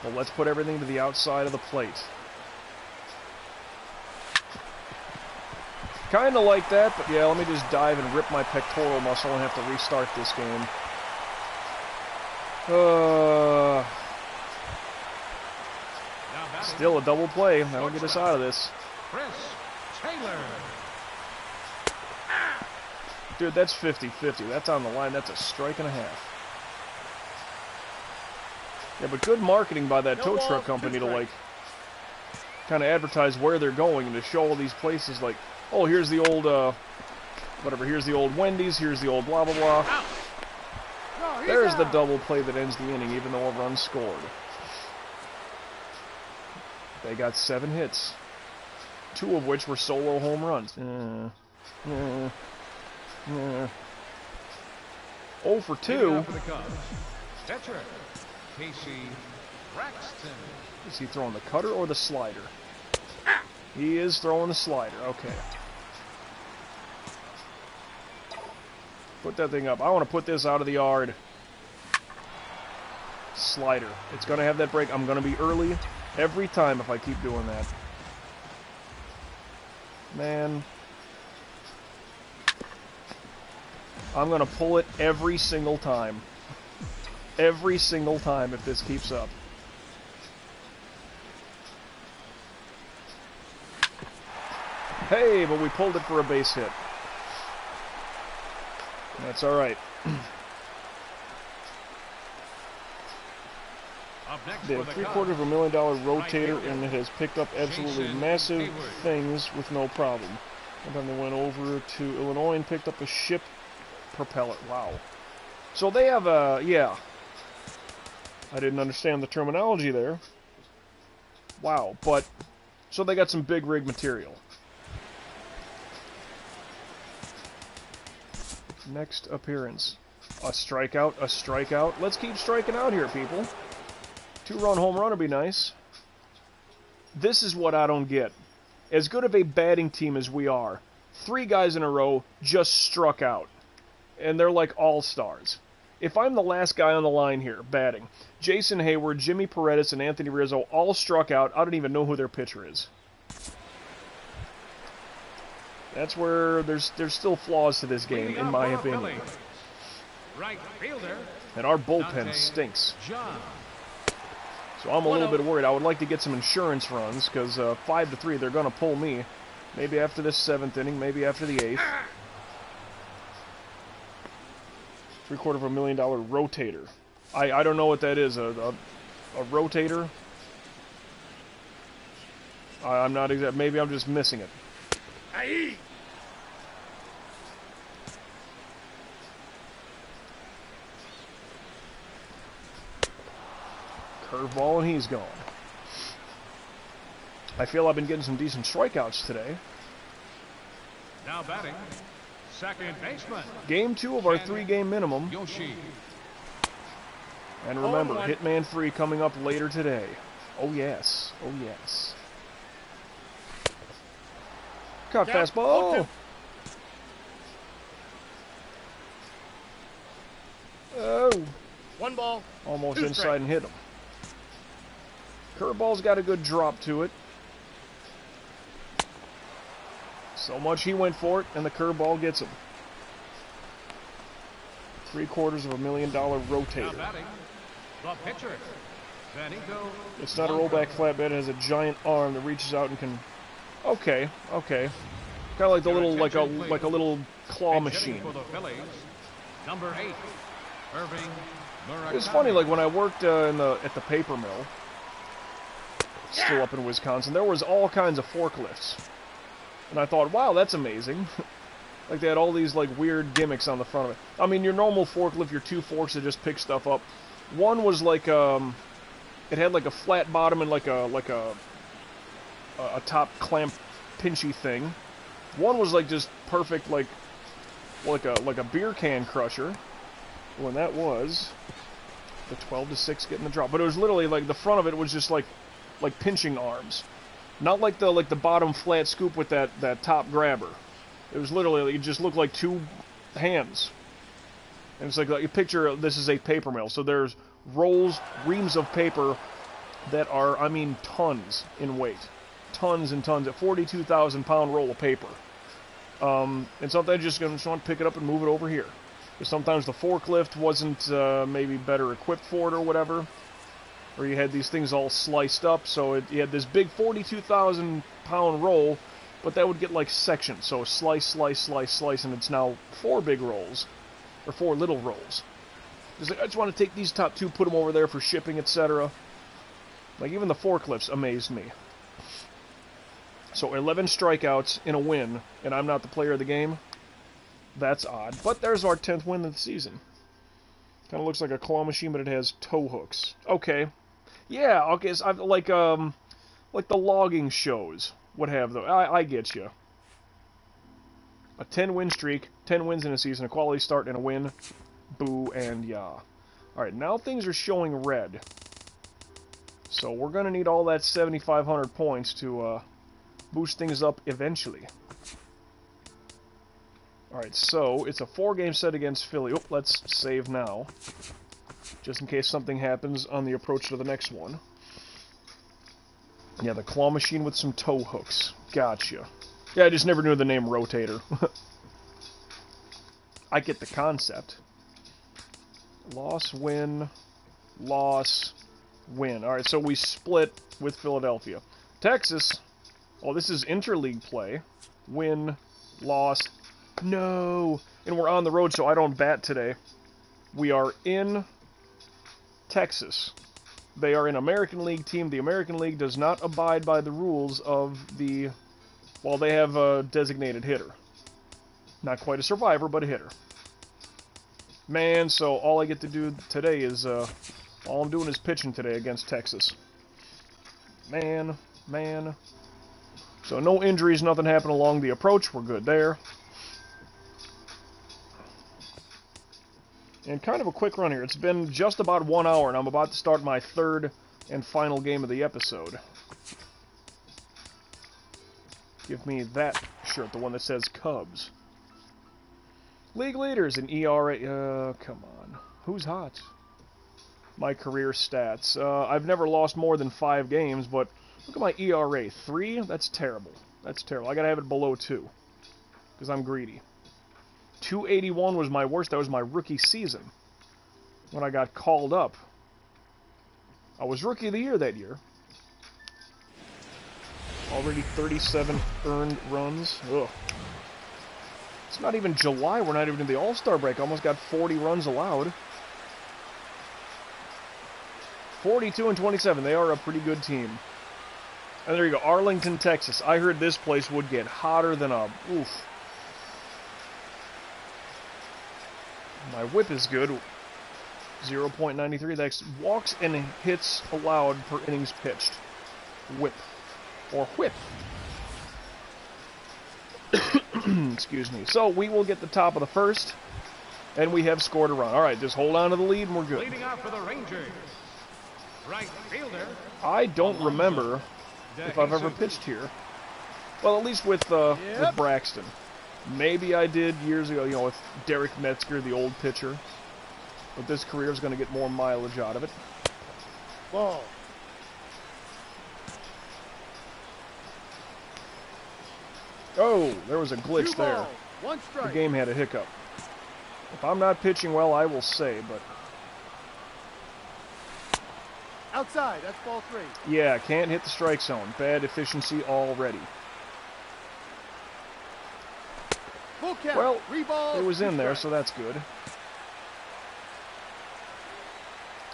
Well, let's put everything to the outside of the plate. Kind of like that, but yeah, let me just dive and rip my pectoral muscle and have to restart this game. Still a double play. That'll get us out of this. Chris Taylor. Dude, that's 50-50. That's on the line. That's a strike and a half. Yeah, but good marketing by that tow truck company to, like, kind of advertise where they're going and to show all these places, like, oh, here's the old, whatever, here's the old Wendy's, here's the old blah, blah, blah. There's the double play that ends the inning, even though a run scored. They got 7 hits, 2 of which were solo home runs. 0 for 2. Catcher, Casey Braxton. Is he throwing the cutter or the slider? He is throwing the slider. Okay. Put that thing up. I want to put this out of the yard. Slider. It's going to have that break. I'm going to be early every time if I keep doing that. Man. I'm going to pull it every single time. Every single time if this keeps up. Hey, but we pulled it for a base hit. That's all right. They have $750,000 rotator, and it has picked up absolutely massive things with no problem. One time they went over to Illinois and picked up a ship propeller. Wow. So they have a, yeah. I didn't understand the terminology there. Wow, but, so they got some big rig material. Next appearance. A strikeout, a strikeout. Let's keep striking out here, people. 2-run home run would be nice. This is what I don't get. As good of a batting team as we are, 3 guys in a row just struck out. And they're like all-stars. if I'm the last guy on the line here, batting, Jason Hayward, Jimmy Paredes, and Anthony Rizzo all struck out. I don't even know who their pitcher is. That's where there's still flaws to this game, in my opinion. Right fielder. And our bullpen stinks. So I'm a little bit worried. I would like to get some insurance runs, because 5-3, they're going to pull me. Maybe after this 7th inning, maybe after the 8th. $750,000 rotator. I don't know what that is. A rotator? I'm not exact. Maybe I'm just missing it. Aye. Curveball, and he's gone. I feel I've been getting some decent strikeouts today. Now batting, second baseman. Game 2 of our 3-game minimum. Yoshi. And remember, Hitman 3 coming up later today. Oh yes, oh yes. Caught fastball. Oh. 1 ball. Almost 2 inside strikes. and hit him. Curveball's got a good drop to it. So much he went for it, and the curveball gets him. $750,000 Now rotator. batting, the pitcher. Benito. It's not a rollback flatbed. It has a giant arm that reaches out and can. Okay, okay. Kind of like the little, like a little claw And machine. hitting for the Phillies, number 8, Irving Murakami. It's funny, like when I worked at the paper mill, still up in Wisconsin, there was all kinds of forklifts, and I thought, wow, that's amazing. Like they had all these like weird gimmicks on the front of it. I mean, your normal forklift, your 2 forks that just pick stuff up. One was like it had like a flat bottom and like a top clamp pinchy thing. One was like just perfect, like a beer can crusher. When that was the 12-6 getting the drop, but it was literally like the front of it was just like pinching arms, not like the bottom flat scoop with that top grabber. It was literally, it just looked like 2 hands. And it's like you picture this is a paper mill, so there's reams of paper that are, I mean, tons in weight, tons and tons. A 42,000-pound roll of paper. And sometimes you just want to pick it up and move it over here. Because sometimes the forklift wasn't maybe better equipped for it or whatever. Or you had these things all sliced up, so you had this big 42,000-pound roll, but that would get like sections. So slice, slice, slice, slice, and it's now 4 big rolls, or 4 little rolls. Just like, I just want to take these top 2, put them over there for shipping, etc. Like even the forklifts amazed me. So 11 strikeouts in a win, and I'm not the player of the game. That's odd. But there's our 10th win of the season. Kind of looks like a claw machine, but it has tow hooks. Okay. Yeah, okay, so like the logging shows would have those. I get you. A 10-win streak, 10 wins in a season, a quality start and a win. Boo and yah. Alright, now things are showing red. So we're going to need all that 7,500 points to boost things up eventually. Alright, so it's a 4-game set against Philly. Oh, let's save now. Just in case something happens on the approach to the next one. Yeah, the claw machine with some tow hooks. Gotcha. Yeah, I just never knew the name Rotator. I get the concept. Loss, win, loss, win. Alright, so we split with Philadelphia. Texas. Oh, this is interleague play. Win, loss. No! And we're on the road, so I don't bat today. We are in Texas. They are an American League team. The American League does not abide by the rules of the... Well, they have a designated hitter. Not quite a survivor, but a hitter. Man, so all I get to do today is... all I'm doing is pitching today against Texas. Man. So no injuries, nothing happened along the approach. We're good there. And kind of a quick run here. It's been just about 1 hour, and I'm about to start my 3rd and final game of the episode. Give me that shirt, the one that says Cubs. League leaders in ERA. Come on. Who's hot? My career stats. I've never lost more than 5 games, but look at my ERA. 3? That's terrible. That's terrible. I gotta have it below 2. Because I'm greedy. 281 was my worst. That was my rookie season. When I got called up. I was Rookie of the Year that year. Already 37 earned runs. Ugh. It's not even July. We're not even in the All-Star break. I almost got 40 runs allowed. 42 and 27. They are a pretty good team. And there you go. Arlington, Texas. I heard this place would get hotter than a... Oof. My whip is good. 0.93. That's walks and hits allowed per innings pitched. Whip. Or whip. Excuse me. So, we will get the top of the first. And we have scored a run. Alright, just hold on to the lead and we're good. Leading off for the Rangers. Right fielder. I don't remember if I've ever pitched here. Well, at least with Braxton. Maybe I did years ago, you know, with Derek Metzger, the old pitcher. But this career is going to get more mileage out of it. Ball. Oh, there was a glitch there. 1 strike. The game had a hiccup. If I'm not pitching well, I will say, but... Outside, that's ball 3. Yeah, can't hit the strike zone. Bad efficiency already. Full count. Well, 3 balls, it was 2 in there, strikes. so that's good.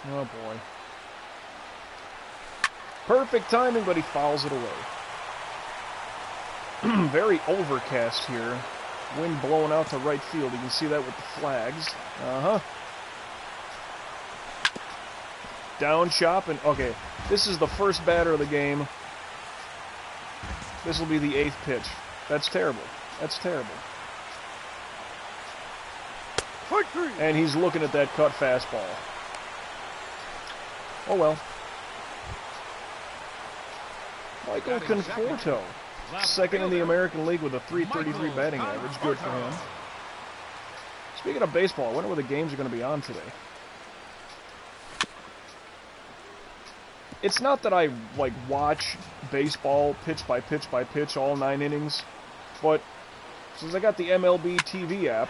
Oh, boy. Perfect timing, but he fouls it away. Very overcast here. Wind blowing out to right field. You can see that with the flags. Uh-huh. Down chop and... Okay, this is the first batter of the game. This will be the 8th pitch. That's terrible. That's terrible. And he's looking at that cut fastball. Oh well. Michael Conforto. Second in the American League with a .333 batting average. Good for him. Speaking of baseball, I wonder where the games are going to be on today. It's not that I, like, watch baseball pitch by pitch by pitch, all 9 innings, but since I got the MLB TV app,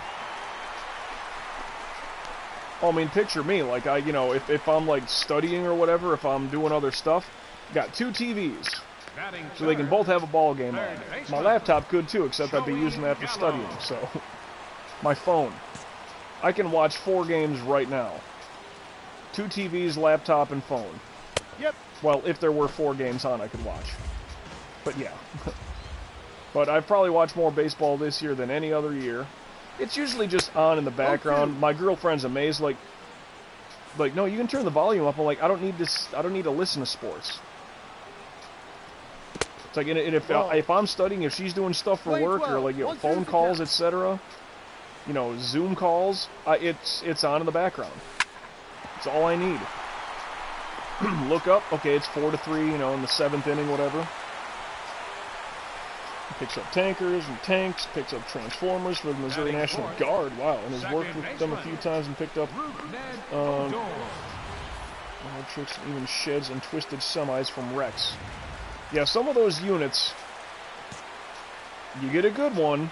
I mean, picture me, like, you know, if I'm, like, studying or whatever, if I'm doing other stuff, got 2 TVs, so they can both have a ball game on. My laptop could, too, except I'd be using that for studying, so... My phone. I can watch 4 games right now. 2 TVs, laptop, and phone. Yep. Well, if there were 4 games on, I could watch. But yeah. But I've probably watched more baseball this year than any other year. It's usually just on in the background. Okay. My girlfriend's amazed, like, no, you can turn the volume up. I'm like, I don't need this. I don't need to listen to sports. It's like, and if I'm studying, if she's doing stuff for work or like, you know, phone calls, etc., you know, Zoom calls, it's on in the background. It's all I need. Look up, okay, it's 4-3, you know, in the 7th inning, whatever. Picks up tankers and tanks, picks up transformers for the Missouri National Guard. Wow, and has worked with them a few times and picked up tricks, even sheds and twisted semis from wrecks. Yeah, some of those units, you get a good one.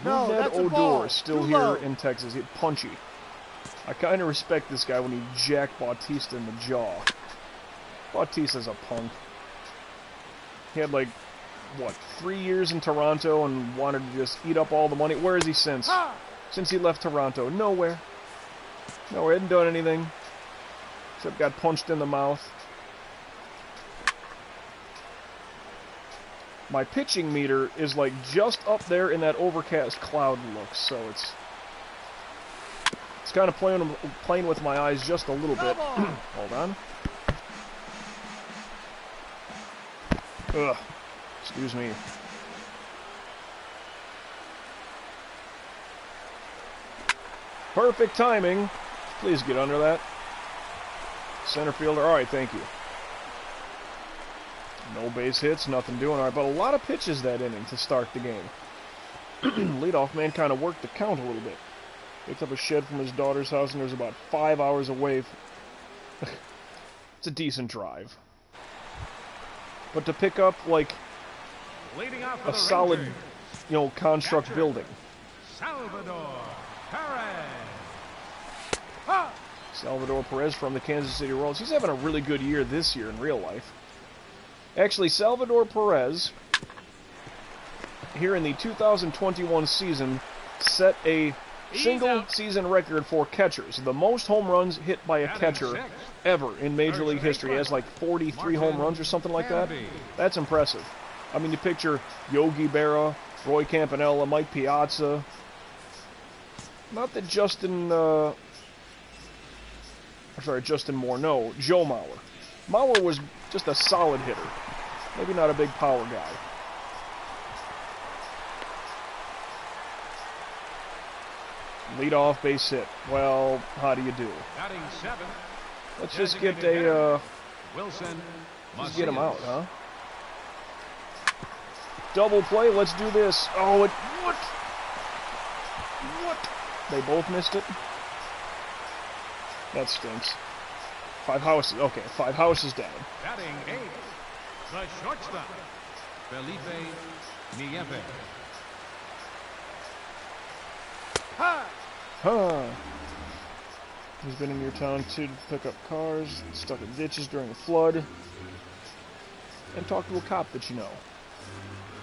No, Ned that's a Odor ball. is still Too here low. in Texas. He's punchy. I kind of respect this guy when he jacked Bautista in the jaw. Bautista's a punk. He had, like, what, 3 years in Toronto and wanted to just eat up all the money. Where is he since? Since he left Toronto? Nowhere. Nowhere. Hadn't done anything. Except got punched in the mouth. My pitching meter is, like, just up there in that overcast cloud look, so it's kind of playing with my eyes just a little bit. Hold on. Ugh. Excuse me. Perfect timing. Please get under that. Center fielder. All right, thank you. No base hits, nothing doing. All right, but a lot of pitches that inning to start the game. Leadoff man kind of worked the count a little bit. Picked up a shed from his daughter's house, and there's about 5 hours away. It's a decent drive. But to pick up, like, a solid, you know, construct building. Salvador Perez. Salvador Perez from the Kansas City Royals. He's having a really good year this year in real life. Actually, Salvador Perez, here in the 2021 season, set a single-season record for catchers. The most home runs hit by a catcher ever in Major League history. He has like 43 home runs or something like that. That's impressive. I mean, you picture Yogi Berra, Roy Campanella, Mike Piazza. Not that Justin Moore, no, Joe Mauer. Mauer was just a solid hitter. Maybe not a big power guy. Leadoff base hit. Well, how do you do? Let's just get a, just get him out, huh? Double play, let's do this. Oh, what? They both missed it? That stinks. 5 houses, okay, 5 houses down. Batting 8, the shortstop, Felipe Nieves. Huh. He's been in your town too to pick up cars, stuck in ditches during the flood, and talk to a cop that you know.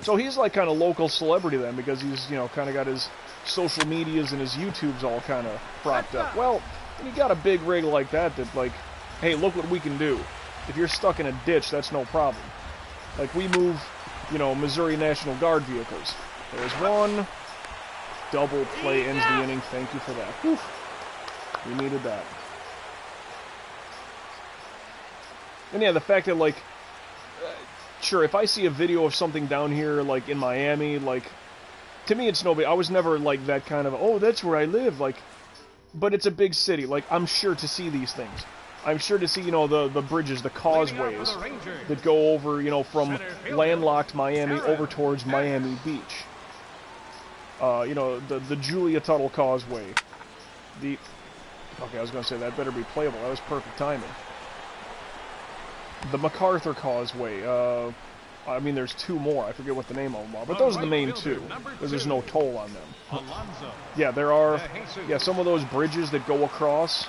So he's like kind of local celebrity then, because he's, you know, kind of got his social medias and his YouTubes all kind of propped up. Well, when you got a big rig like that, like, hey, look what we can do. If you're stuck in a ditch, that's no problem. Like, we move, you know, Missouri National Guard vehicles. There's one. Double play ends the inning. Thank you for that. Whew. We needed that. And yeah, the fact that, like, sure, if I see a video of something down here, like, in Miami, like, to me it's no big. I was never, like, that kind of, oh, that's where I live, like, but it's a big city. Like, I'm sure to see these things. I'm sure to see, you know, the bridges, the causeways that go over, you know, from landlocked Miami over towards Miami Beach. You know, the Julia Tuttle Causeway. Okay, I was going to say, that better be playable. That was perfect timing. The MacArthur Causeway. I mean, there's 2 more. I forget what the name of them are. But those are the main 2, because there's no toll on them. Yeah, there are, yeah, some of those bridges that go across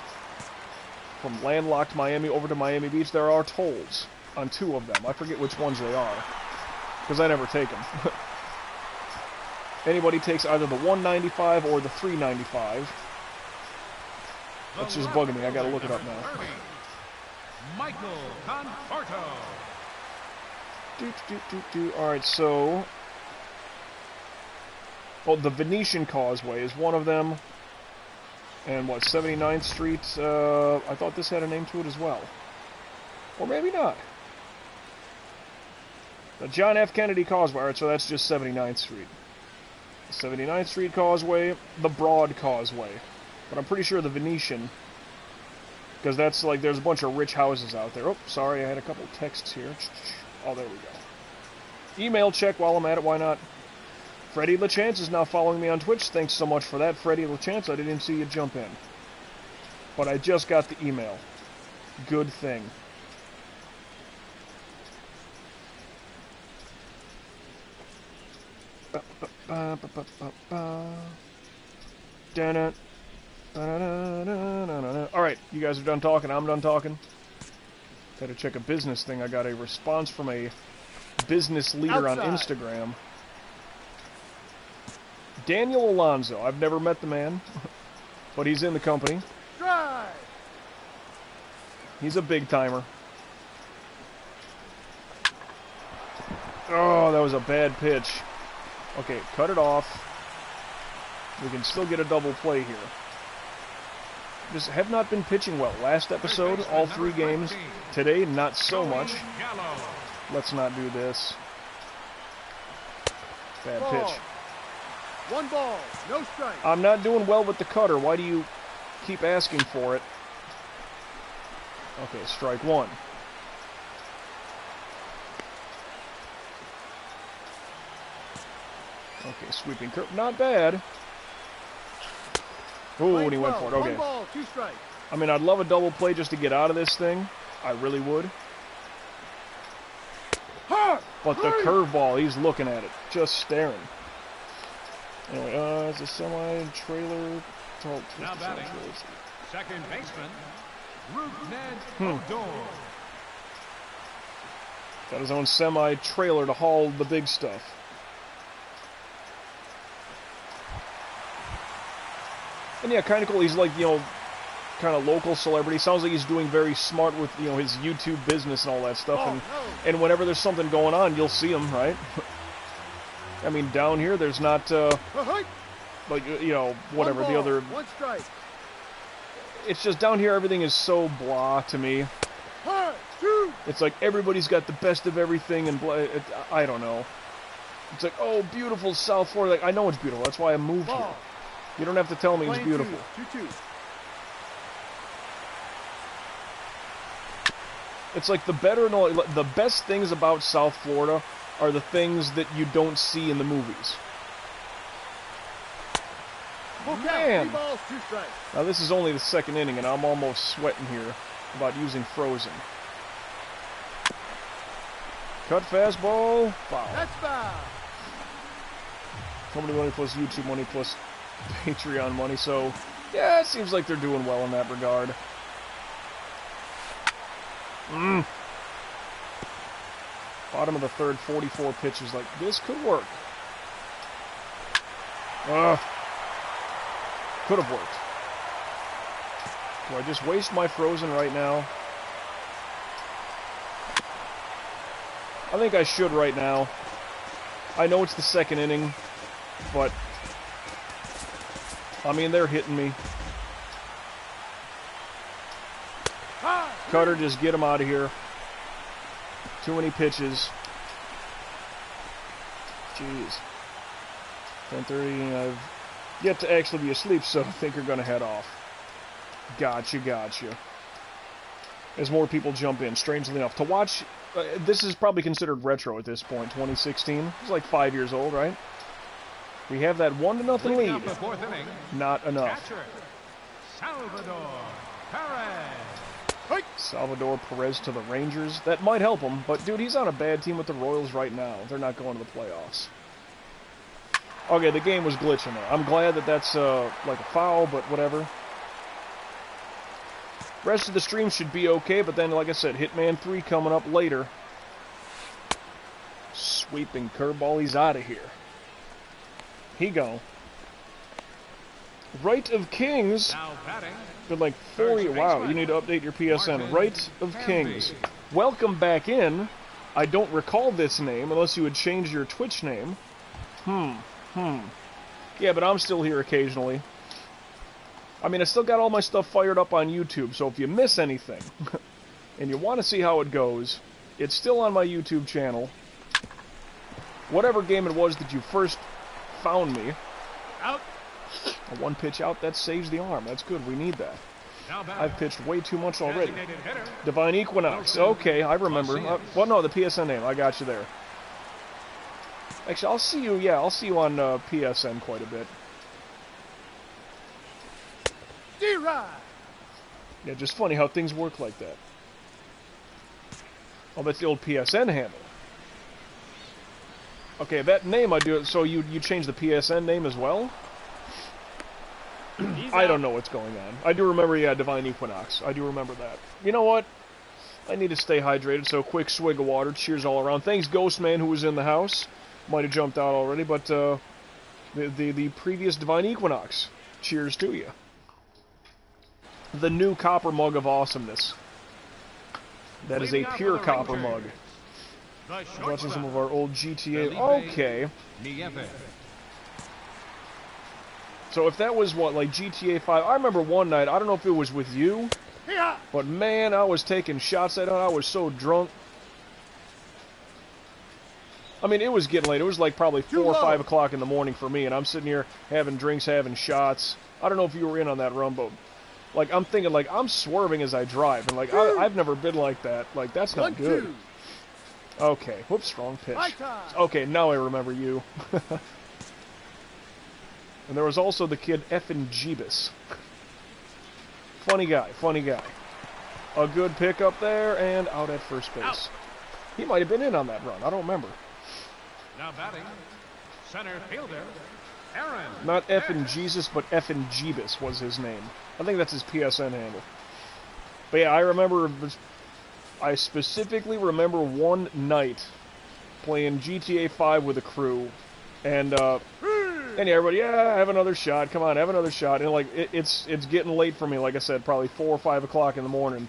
from landlocked Miami over to Miami Beach, there are tolls on 2 of them. I forget which ones they are, because I never take them. Anybody takes either the 195 or the 395. That's just bugging me. I gotta look it up now. Michael Conforto. Alright, so... Oh, the Venetian Causeway is one of them. And what, 79th Street? I thought this had a name to it as well. Or maybe not. The John F. Kennedy Causeway. Alright, so that's just 79th Street. 79th Street Causeway, the Broad Causeway. But I'm pretty sure the Venetian, because that's like, there's a bunch of rich houses out there. Oh, sorry, I had a couple texts here. Oh, there we go. Email check while I'm at it, why not? Freddie LaChance is now following me on Twitch. Thanks so much for that, Freddie LaChance. I didn't see you jump in. But I just got the email. Good thing. Alright, you guys are done talking, I'm done talking. Gotta check a business thing. I got a response from a business leader on Instagram. Daniel Alonso. I've never met the man, but he's in the company. Drive. He's a big timer. Oh, that was a bad pitch. Okay, cut it off. We can still get a double play here. Just have not been pitching well. Last episode, all 3 games. Today, not so much. Let's not do this. Bad pitch. 1 ball, no strike. I'm not doing well with the cutter. Why do you keep asking for it? Okay, strike 1. Okay, sweeping curve. Not bad. Ooh, and he went for it. Okay. 1 ball, 2 strikes. I mean, I'd love a double play just to get out of this thing. I really would. But the curveball, he's looking at it, just staring. Anyway, it's a semi-trailer. Now batting, second baseman, RttS. Got his own semi-trailer to haul the big stuff. And yeah, kind of cool. He's like, you know, kind of local celebrity. Sounds like he's doing very smart with, you know, his YouTube business and all that stuff. And whenever there's something going on, you'll see him, right? I mean, down here, there's not, like, you know, whatever, the other... 1 strike. It's just down here, everything is so blah to me. It's like everybody's got the best of everything, and I don't know. It's like, oh, beautiful South Florida. Like, I know it's beautiful. That's why I moved here. You don't have to tell me it's beautiful. 2-2. It's like the best things about South Florida are the things that you don't see in the movies. Man! 3 balls, 2 strikes. Now this is only the second inning, and I'm almost sweating here about using Frozen. Cut fastball, foul. That's foul. Company money plus YouTube money plus Patreon money, so yeah, it seems like they're doing well in that regard. Bottom of the third, 44 pitches. Like, this could work. Could have worked. Do I just waste my Frozen right now? I think I should right now. I know it's the second inning, but I mean, they're hitting me. Cutter, just get him out of here. Too many pitches. Jeez. 10:30, I've yet to actually be asleep, so I think you're going to head off. Gotcha. As more people jump in, strangely enough. To watch, this is probably considered retro at this point, 2016. It's like 5 years old, right? We have that 1-0 lead. Not enough. Catcher, Salvador Perez. Salvador Perez to the Rangers. That might help him, but dude, he's on a bad team with the Royals right now. They're not going to the playoffs. Okay, the game was glitching there. I'm glad that that's like a foul, but whatever. Rest of the stream should be okay, but then, like I said, Hitman 3 coming up later. Sweeping curveball, he's out of here. He gone. Right of Kings. Now batting. Been like 40. Wow, you need to update your PSN. Right of Kings. Welcome back in. I don't recall this name unless you would change your Twitch name. Yeah, but I'm still here occasionally. I mean, I still got all my stuff fired up on YouTube, so if you miss anything and you want to see how it goes, it's still on my YouTube channel. Whatever game it was that you first found me. Out. A one-pitch out, that saves the arm. That's good. We need that. I've pitched way too much already. Divine Equinox. Okay, I remember. Well, no, the PSN name. I got you there. Actually, I'll see you. Yeah, I'll see you on PSN quite a bit. D-Ride. Yeah, just funny how things work like that. Oh, that's the old PSN handle. Okay, that name I do. So you changed the PSN name as well? I don't know what's going on. I do remember, yeah, Divine Equinox. I do remember that. You know what? I need to stay hydrated, so quick swig of water. Cheers all around. Thanks, Ghostman, who was in the house. Might have jumped out already, but the previous Divine Equinox. Cheers to you. The new copper mug of awesomeness. That is a pure copper mug. Watching some of our old GTA. Okay. So if that was, what, like GTA 5... I remember one night, I don't know if it was with you, but man, I was taking shots that night. I was so drunk. I mean, it was getting late. It was like probably 4 or 5 o'clock in the morning for me, and I'm sitting here having drinks, having shots. I don't know if you were in on that run, but... Like, I'm thinking, like, I'm swerving as I drive, and, like, I've never been like that. Like, that's not good. Okay. Whoops, wrong pitch. Okay, now I remember you. And there was also the kid Effin Jeebus. Funny guy, funny guy. A good pick up there, and out at first base. Out. He might have been in on that run. I don't remember. Now batting, center fielder, Aaron. Not Effin Jesus, but Effin Jeebus was his name. I think that's his PSN handle. But yeah, I specifically remember one night playing GTA 5 with a crew, and everybody, yeah, have another shot, come on, have another shot, and like, it's getting late for me, like I said, probably 4 or 5 o'clock in the morning,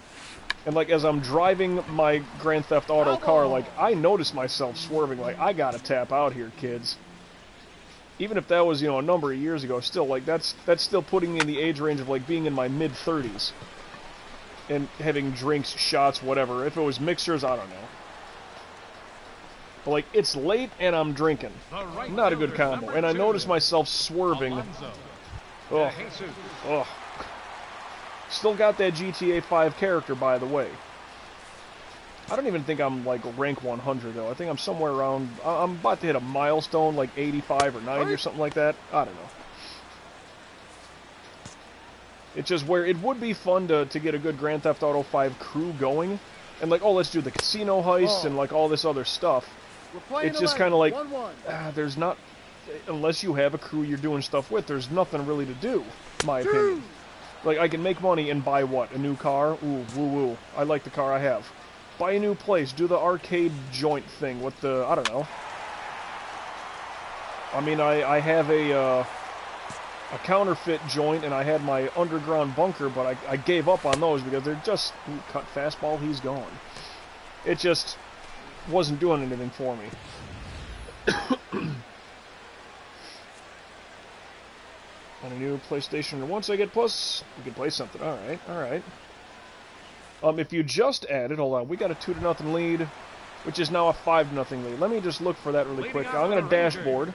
and like, as I'm driving my Grand Theft Auto car, like, I noticed myself swerving, like, I gotta tap out here, kids. Even if that was, you know, a number of years ago, still, like, that's still putting me in the age range of, like, being in my mid-30s, and having drinks, shots, whatever. If it was mixers, I don't know. But, like, it's late and I'm drinking. Not a good combo. And I noticed myself swerving. Ugh. Ugh. Still got that GTA 5 character, by the way. I don't even think I'm, like, rank 100, though. I think I'm somewhere around... I'm about to hit a milestone, like 85 or 90 or something like that. I don't know. It's just where it would be fun to get a good Grand Theft Auto 5 crew going. And, like, oh, let's do the casino heist and, like, all this other stuff. It's just kind of like, there's not, unless you have a crew you're doing stuff with, there's nothing really to do, in my opinion. Like, I can make money and buy what? A new car? Ooh, woo-woo. I like the car I have. Buy a new place, do the arcade joint thing with the, I don't know. I mean, I have a counterfeit joint, and I had my underground bunker, but I gave up on those because they're just, ooh, cut fastball, he's gone. It just wasn't doing anything for me. On a new PlayStation, once I get Plus, we can play something. Alright, alright. If you just added, hold on, we got a 2-0 lead, which is now a 5-0 lead. Let me just look for that really quick. I'm going to dashboard.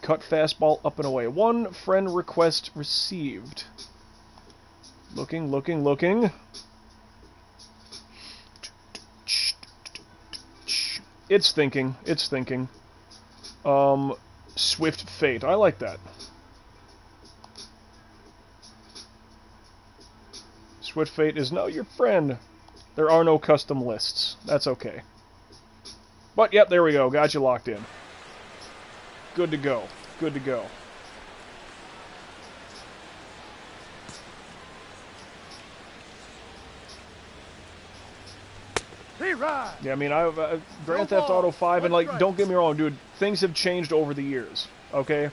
Cut fastball up and away. One friend request received. Looking, looking, looking. It's thinking. It's thinking. Swift Fate. I like that. Swift Fate is now your friend. There are no custom lists. That's okay. But, yep, there we go. Got you locked in. Good to go. Good to go. Yeah, I mean, Grand Theft Auto 5, and, like, don't get me wrong, dude, things have changed over the years, okay?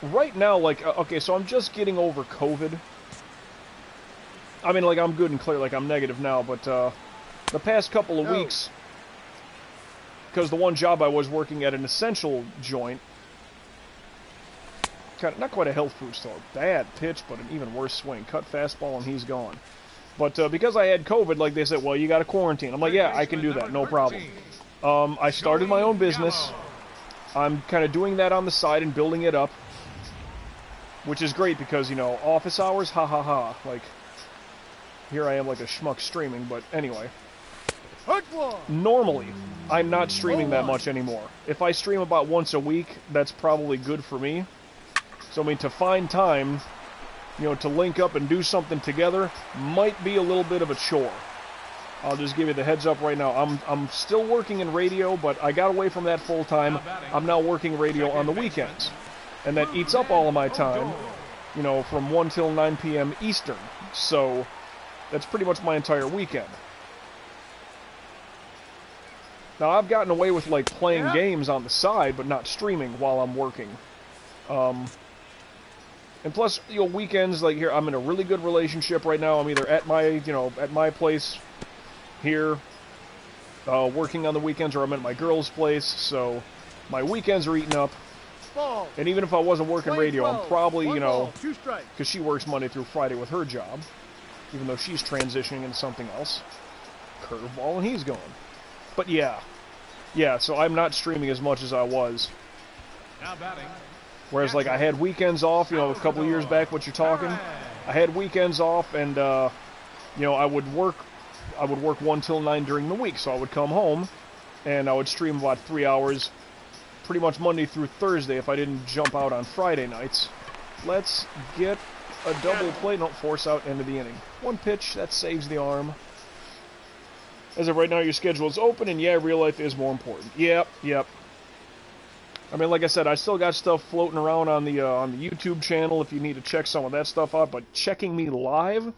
Right now, like, okay, so I'm just getting over COVID. I mean, like, I'm good and clear, like, I'm negative now, but, the past couple of weeks, because the one job I was working at an essential joint, not quite a health food store, bad pitch, but an even worse swing, cut fastball and he's gone. But because I had COVID, like they said, well, you got to quarantine. I'm like, yeah, I can do that, no problem. I started my own business. I'm kind of doing that on the side and building it up, which is great because, you know, office hours, ha ha ha. Like, here I am like a schmuck streaming, but anyway. Normally, I'm not streaming that much anymore. If I stream about once a week, that's probably good for me. So, I mean, to find time, you know, to link up and do something together might be a little bit of a chore. I'll just give you the heads up right now. I'm still working in radio, but I got away from that full time. I'm now working radio on the weekends. And that eats up all of my time, you know, from 1 till 9 p.m. Eastern. So, that's pretty much my entire weekend. Now, I've gotten away with, like, playing games on the side, but not streaming while I'm working. And plus, you know, weekends, like here, I'm in a really good relationship right now. I'm either at my, you know, at my place here, working on the weekends, or I'm at my girl's place, so my weekends are eaten up. And even if I wasn't working radio, I'm probably, you know, because she works Monday through Friday with her job, even though she's transitioning into something else. Curveball, and he's gone. But yeah. Yeah, so I'm not streaming as much as I was. Now batting. Whereas, like, I had weekends off, you know, a couple of years back, what you're talking. I had weekends off, and, you know, I would work 1 till 9 during the week. So I would come home, and I would stream about 3 hours, pretty much Monday through Thursday if I didn't jump out on Friday nights. Let's get a double play. Don't force out end of the inning. One pitch, that saves the arm. As of right now, your schedule is open, and yeah, real life is more important. Yep. I mean, like I said, I still got stuff floating around on the YouTube channel if you need to check some of that stuff out, but checking me live,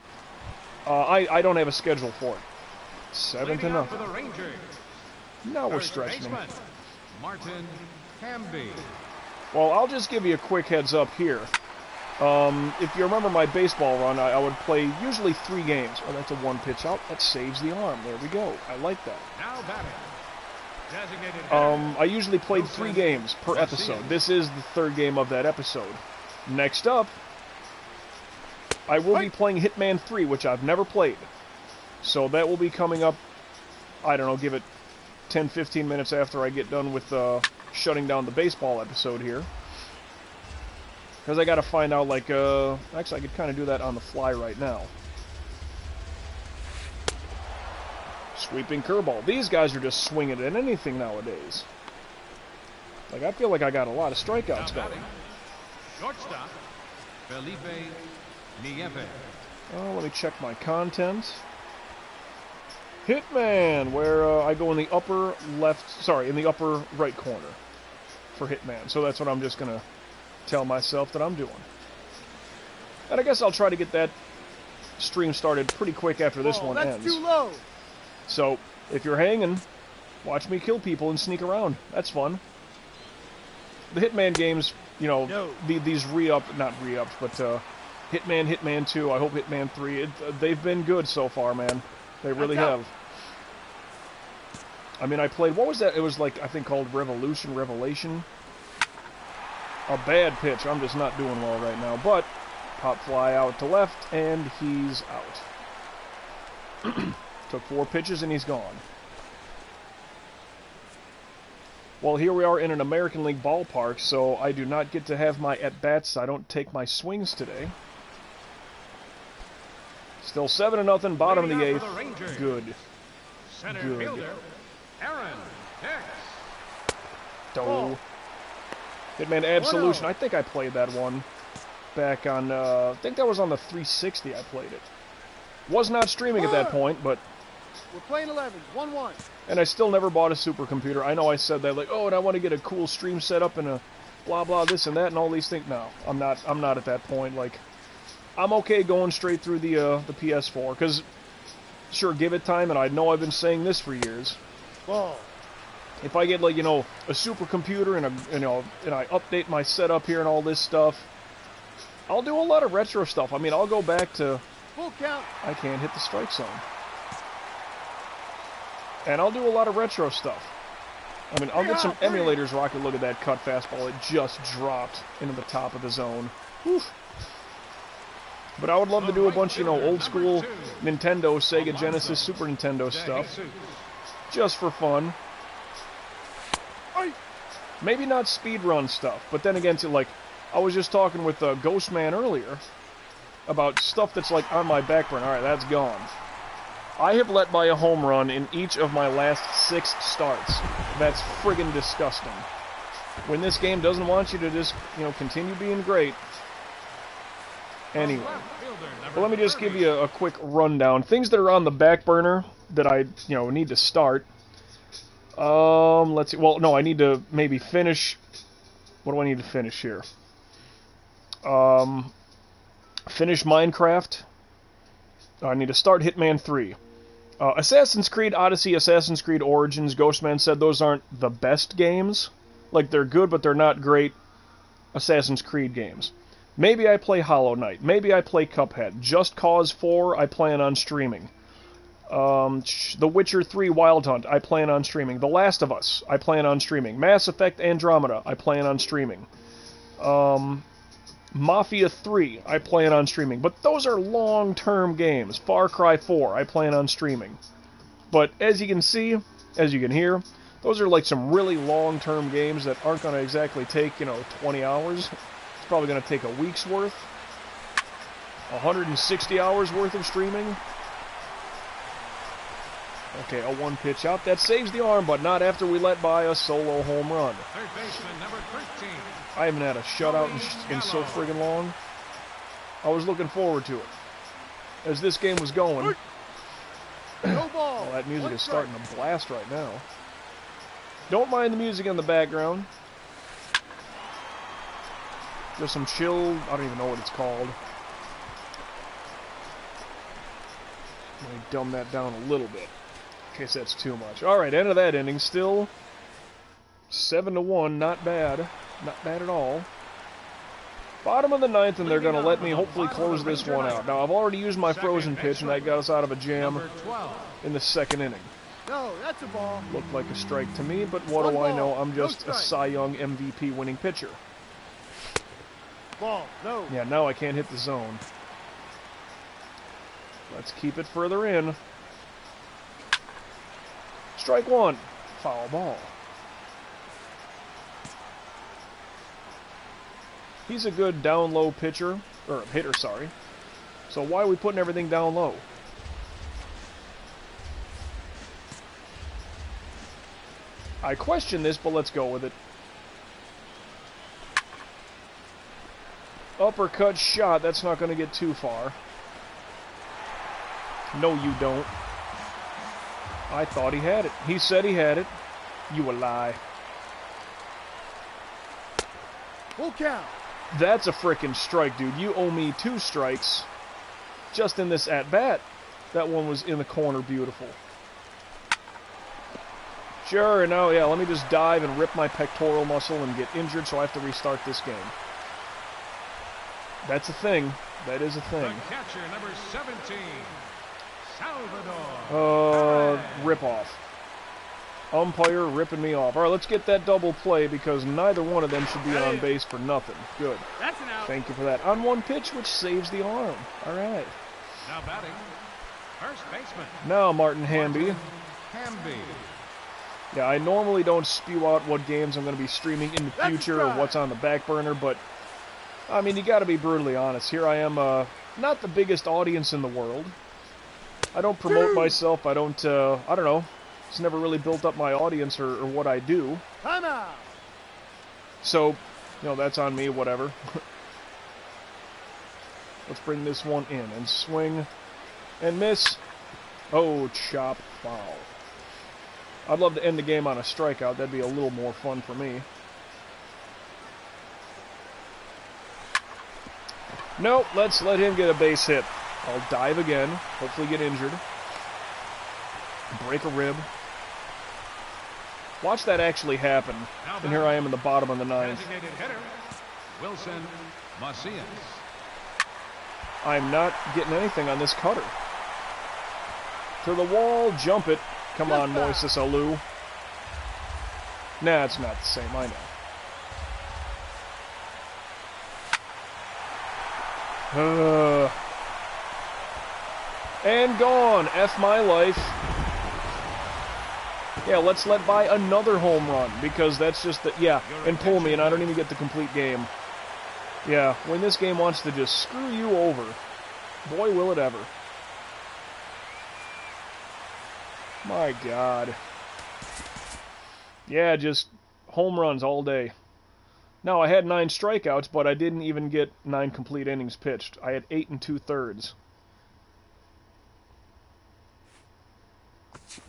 I don't have a schedule for it. 7-0. Now we're stretching them. Martin Hamby. Well, I'll just give you a quick heads up here. If you remember my baseball run, I would play usually 3 games. Oh, that's a one pitch out. That saves the arm. There we go. I like that. Now batting. Designated hitter. I usually played 3 games per episode. This is the 3rd game of that episode. Next up, I will be playing Hitman 3, which I've never played. So that will be coming up, I don't know, give it 10-15 minutes after I get done with shutting down the baseball episode here. Because I got to find out, like, actually I could kind of do that on the fly right now. Sweeping curveball. These guys are just swinging at anything nowadays. Like, I feel like I got a lot of strikeouts going. Shortstop, Felipe Nieve. Oh, let me check my content. Hitman, where I go in the upper left, sorry, in the upper right corner for Hitman. So that's what I'm just going to tell myself that I'm doing. And I guess I'll try to get that stream started pretty quick after this one ends. That's too low. So, if you're hanging, watch me kill people and sneak around. That's fun. The Hitman games, you know, these not re-ups, but Hitman, Hitman 2, I hope Hitman 3, they've been good so far, man. They really have. I mean, I played, what was that? It was like, I think called Revelation. A bad pitch. I'm just not doing well right now, but pop fly out to left, and he's out. Took 4 pitches, and he's gone. Well, here we are in an American League ballpark, so I do not get to have my at-bats. I don't take my swings today. Still 7-0, bottom of the 8th. Good. Center Good. fielder, Aaron Hicks. Oh. Hitman Absolution. I think I played that one back on, I think that was on the 360 I played it. Was not streaming at that point, but... We're playing 11, 1-1. And I still never bought a supercomputer. I know I said that, like, oh, and I want to get a cool stream setup and a blah, blah, this and that and all these things. No, I'm not at that point. Like, I'm okay going straight through the PS4, because, sure, give it time, and I know I've been saying this for years. Ball. If I get, like, you know, a supercomputer and I update my setup here and all this stuff, I'll do a lot of retro stuff. I mean, I'll go back to... Full count. I can't hit the strike zone. And I'll do a lot of retro stuff. I mean, I'll get some emulators where I can look at that cut fastball. It just dropped into the top of the zone. Whew. But I would love to do a bunch, you know, old school Nintendo, Sega Genesis, Super Nintendo stuff. Just for fun. Maybe not speedrun stuff, but then again, like, I was just talking with Ghostman earlier about stuff that's, like, on my back burner. Alright, that's gone. I have let by a home run in each of my last 6 starts. That's friggin' disgusting. When this game doesn't want you to just, you know, continue being great. Anyway. Well, let me just give you a quick rundown. Things that are on the back burner that I, you know, need to start. Let's see. Well, no, I need to maybe finish. What do I need to finish here? Finish Minecraft. I need to start Hitman 3. Assassin's Creed Odyssey, Assassin's Creed Origins, Ghostman said those aren't the best games. Like, they're good, but they're not great Assassin's Creed games. Maybe I play Hollow Knight. Maybe I play Cuphead. Just Cause 4, I plan on streaming. The Witcher 3 Wild Hunt, I plan on streaming. The Last of Us, I plan on streaming. Mass Effect Andromeda, I plan on streaming. Mafia 3, I plan on streaming. But those are long-term games. Far Cry 4, I plan on streaming. But as you can see, as you can hear, those are like some really long-term games that aren't going to exactly take, you know, 20 hours. It's probably going to take a week's worth. 160 hours worth of streaming. Okay, a one pitch out. That saves the arm, but not after we let by a solo home run. Third baseman, number 13. I haven't had a shutout in so friggin' long. I was looking forward to it. As this game was going, No ball. well, that music One is strike. starting to blast right now. Don't mind the music in the background. Just some chill, I don't even know what it's called. Let me dumb that down a little bit, in case that's too much. Alright, end of that inning. Still 7-1, not bad. Not bad at all. Bottom of the ninth, and they're going to let me hopefully close this one out. Now, I've already used my frozen pitch, and that got us out of a jam Number 12. in the second inning. No, that's a ball. Looked like a strike to me, but what do I know? I'm just a Cy Young MVP winning pitcher. Ball. No. Yeah, now I can't hit the zone. Let's keep it further in. Strike one. Foul ball. He's a good down low pitcher, or hitter, sorry. So why are we putting everything down low? I question this, but let's go with it. Uppercut shot, that's not going to get too far. No, you don't. I thought he had it. He said he had it. You a lie. Full count. That's a frickin' strike, dude. You owe me 2 strikes just in this at-bat. That one was in the corner, beautiful. Sure, now, yeah, let me just dive and rip my pectoral muscle and get injured, so I have to restart this game. That's a thing. That is a thing. The catcher, number 17. Salvador. Rip off. Umpire ripping me off. All right, let's get that double play because neither one of them should be on base for nothing. Good. That's an out. Thank you for that. On one pitch, which saves the arm. All right. Now batting, first baseman. Now, Martin Hamby. Hamby. Yeah, I normally don't spew out what games I'm going to be streaming in the That's future or right. what's on the back burner, but, I mean, you got to be brutally honest. Here I am, not the biggest audience in the world. I don't promote myself. I don't know. It's never really built up my audience or what I do. Timeout. So, you know, that's on me, whatever. Let's bring this one in and swing and miss. Oh, chop, foul. I'd love to end the game on a strikeout. That'd be a little more fun for me. Nope, let's let him get a base hit. I'll dive again, hopefully get injured. Break a rib. Watch that actually happen. And here I am in the bottom of the ninth. Designated hitter, Wilson Macias. I'm not getting anything on this cutter. To the wall, jump it. Come on, Moises Alou. Nah, it's not the same, I know. And gone. F my life. Yeah, let's let by another home run, because that's just the... Yeah, and pull me, and I don't even get the complete game. Yeah, when this game wants to just screw you over, boy, will it ever. My God. Yeah, just home runs all day. Now, I had 9 strikeouts, but I didn't even get 9 complete innings pitched. I had 8 2/3.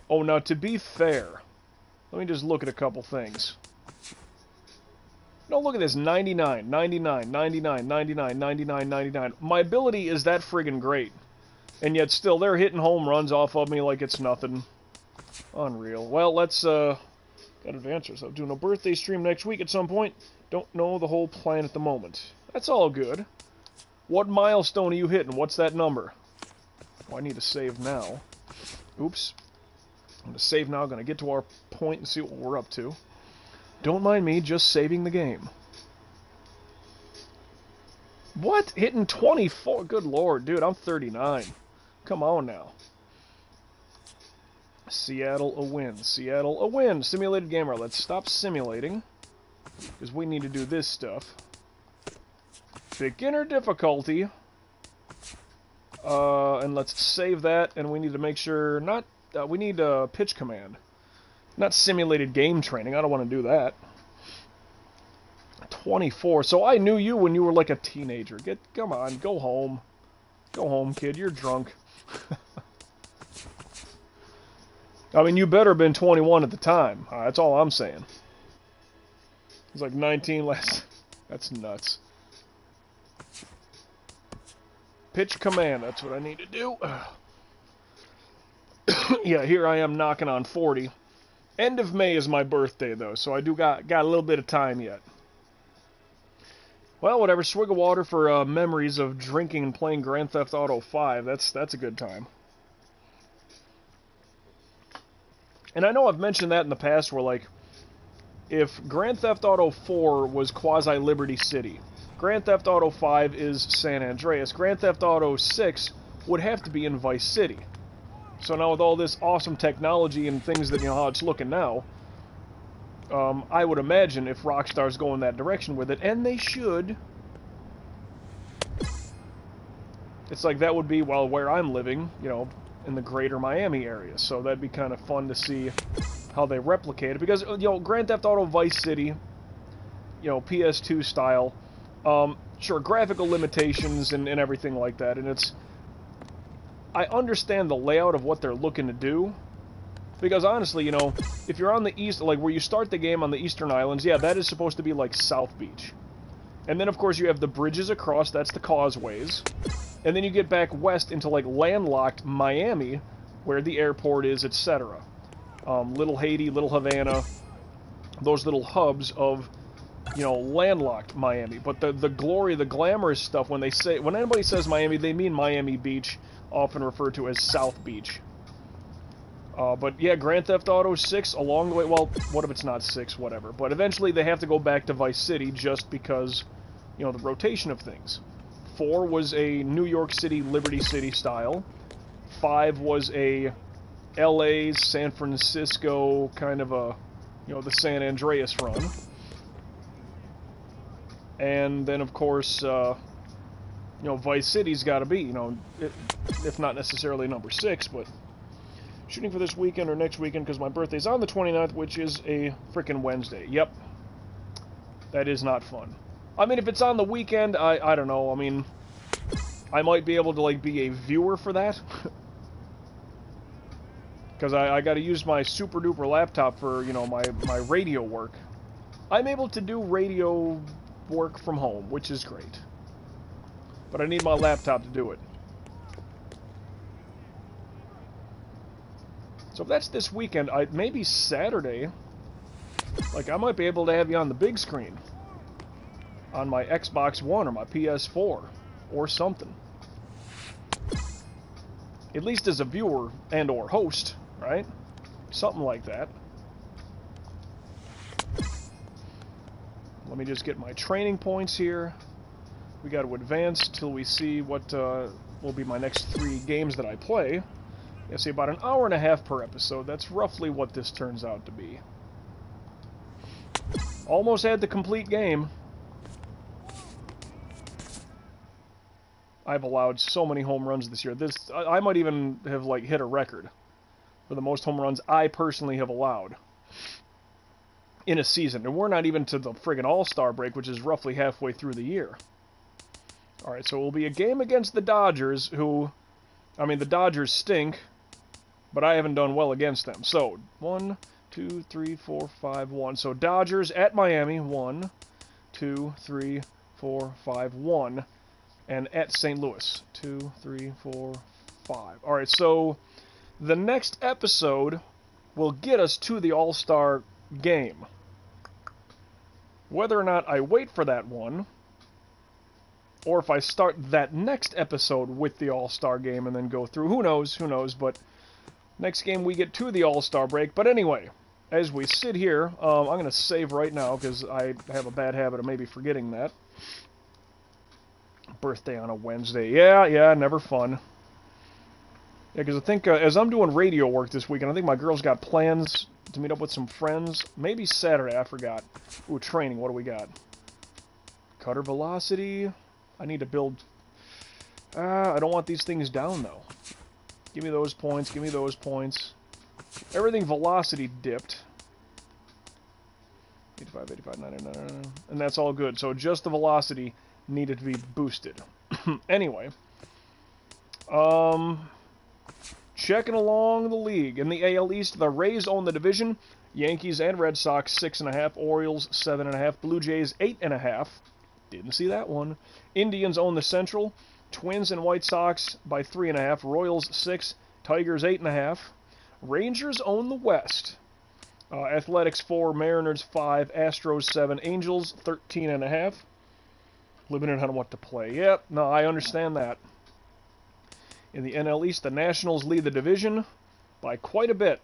Oh, now, to be fair, let me just look at a couple things. No, look at this. 99, 99, 99, 99, 99, 99. My ability is that friggin' great. And yet, still, they're hitting home runs off of me like it's nothing. Unreal. Well, let's, gotta advance ourselves. Doing a birthday stream next week at some point. Don't know the whole plan at the moment. That's all good. What milestone are you hitting? What's that number? Oh, I need to save now. Oops. I'm going to save now. Going to get to our point and see what we're up to. Don't mind me, just saving the game. What? Hitting 24? Good lord, dude, I'm 39. Come on now. Seattle a win. Seattle a win. Simulated gamer. Let's stop simulating, because we need to do this stuff. Beginner difficulty. And let's save that, and we need to make sure, not we need pitch command. Not simulated game training. I don't want to do that. 24. So I knew you when you were like a teenager. Come on, go home. Go home, kid. You're drunk. I mean, you better have been 21 at the time. That's all I'm saying. It's like 19 less. That's nuts. Pitch command. That's what I need to do. Yeah, here I am knocking on 40. End of May is my birthday, though, so I do got a little bit of time yet. Well, whatever. Swig of water for memories of drinking and playing Grand Theft Auto 5. That's a good time. And I know I've mentioned that in the past, where, like, if Grand Theft Auto 4 was quasi-Liberty City, Grand Theft Auto 5 is San Andreas, Grand Theft Auto 6 would have to be in Vice City. So now with all this awesome technology and things that, you know, how it's looking now, I would imagine if Rockstar's going that direction with it, and they should, it's like that would be, well, where I'm living, you know, in the greater Miami area. So that'd be kind of fun to see how they replicate it. Because, you know, Grand Theft Auto Vice City, you know, PS2 style, sure, graphical limitations and everything like that, and it's... I understand the layout of what they're looking to do, because honestly, you know, if you're on the east, like where you start the game on the Eastern Islands, yeah, that is supposed to be like South Beach. And then, of course, you have the bridges across, that's the causeways. And then you get back west into, like, landlocked Miami, where the airport is, etc. Little Haiti, Little Havana, those little hubs of, you know, landlocked Miami. But the glory, the glamorous stuff, when anybody says Miami, they mean Miami Beach, often referred to as South Beach. But yeah, Grand Theft Auto 6, along the way, well, what if it's not 6, whatever. But eventually they have to go back to Vice City just because, you know, the rotation of things. 4 was a New York City, Liberty City style. 5 was a LA, San Francisco, kind of a, you know, the San Andreas run. And then, of course, you know, Vice City's got to be, you know, if not necessarily number 6, but shooting for this weekend or next weekend, because my birthday's on the 29th, which is a frickin' Wednesday. Yep. That is not fun. I mean, if it's on the weekend, I don't know. I mean, I might be able to, like, be a viewer for that. Because I got to use my super-duper laptop for, you know, my radio work. I'm able to do radio work from home, which is great. But I need my laptop to do it. So if that's this weekend, maybe Saturday, like, I might be able to have you on the big screen. On my Xbox One or my PS4. Or something. At least as a viewer and or host, right? Something like that. Let me just get my training points here. We got to advance till we see what will be my next 3 games that I play. I say about an hour and a half per episode. That's roughly what this turns out to be. Almost had the complete game. I've allowed so many home runs this year. I might even have, like, hit a record for the most home runs I personally have allowed in a season. And we're not even to the friggin' All-Star break, which is roughly halfway through the year. Alright, so it will be a game against the Dodgers, who... I mean, the Dodgers stink, but I haven't done well against them. So, 1, 2, 3, 4, 5, 1. So, Dodgers at Miami, 1, 2, 3, 4, 5, 1. And at St. Louis, 2, 3, 4, 5. Alright, so the next episode will get us to the All-Star game. Whether or not I wait for that one, or if I start that next episode with the All-Star game and then go through, who knows, but next game we get to the All-Star break. But anyway, as we sit here, I'm going to save right now because I have a bad habit of maybe forgetting that. Birthday on a Wednesday. Yeah, never fun. Yeah, because I think as I'm doing radio work this weekend, I think my girl's got plans to meet up with some friends. Maybe Saturday, I forgot. Ooh, training, what do we got? Cutter velocity. I need to build... I don't want these things down, though. Give me those points, give me those points. Everything velocity dipped. 85, 85, 99, and that's all good. So just the velocity needed to be boosted. Anyway, checking along the league. In the AL East, the Rays own the division. Yankees and Red Sox 6.5, Orioles 7.5, Blue Jays 8.5. Didn't see that one. Indians own the Central. Twins and White Sox by 3.5, Royals 6, Tigers 8.5. Rangers own the West. Athletics 4, Mariners 5, Astros 7, Angels 13.5. Limited on what to play. Yep, no, I understand that. In the NL East, the Nationals lead the division by quite a bit.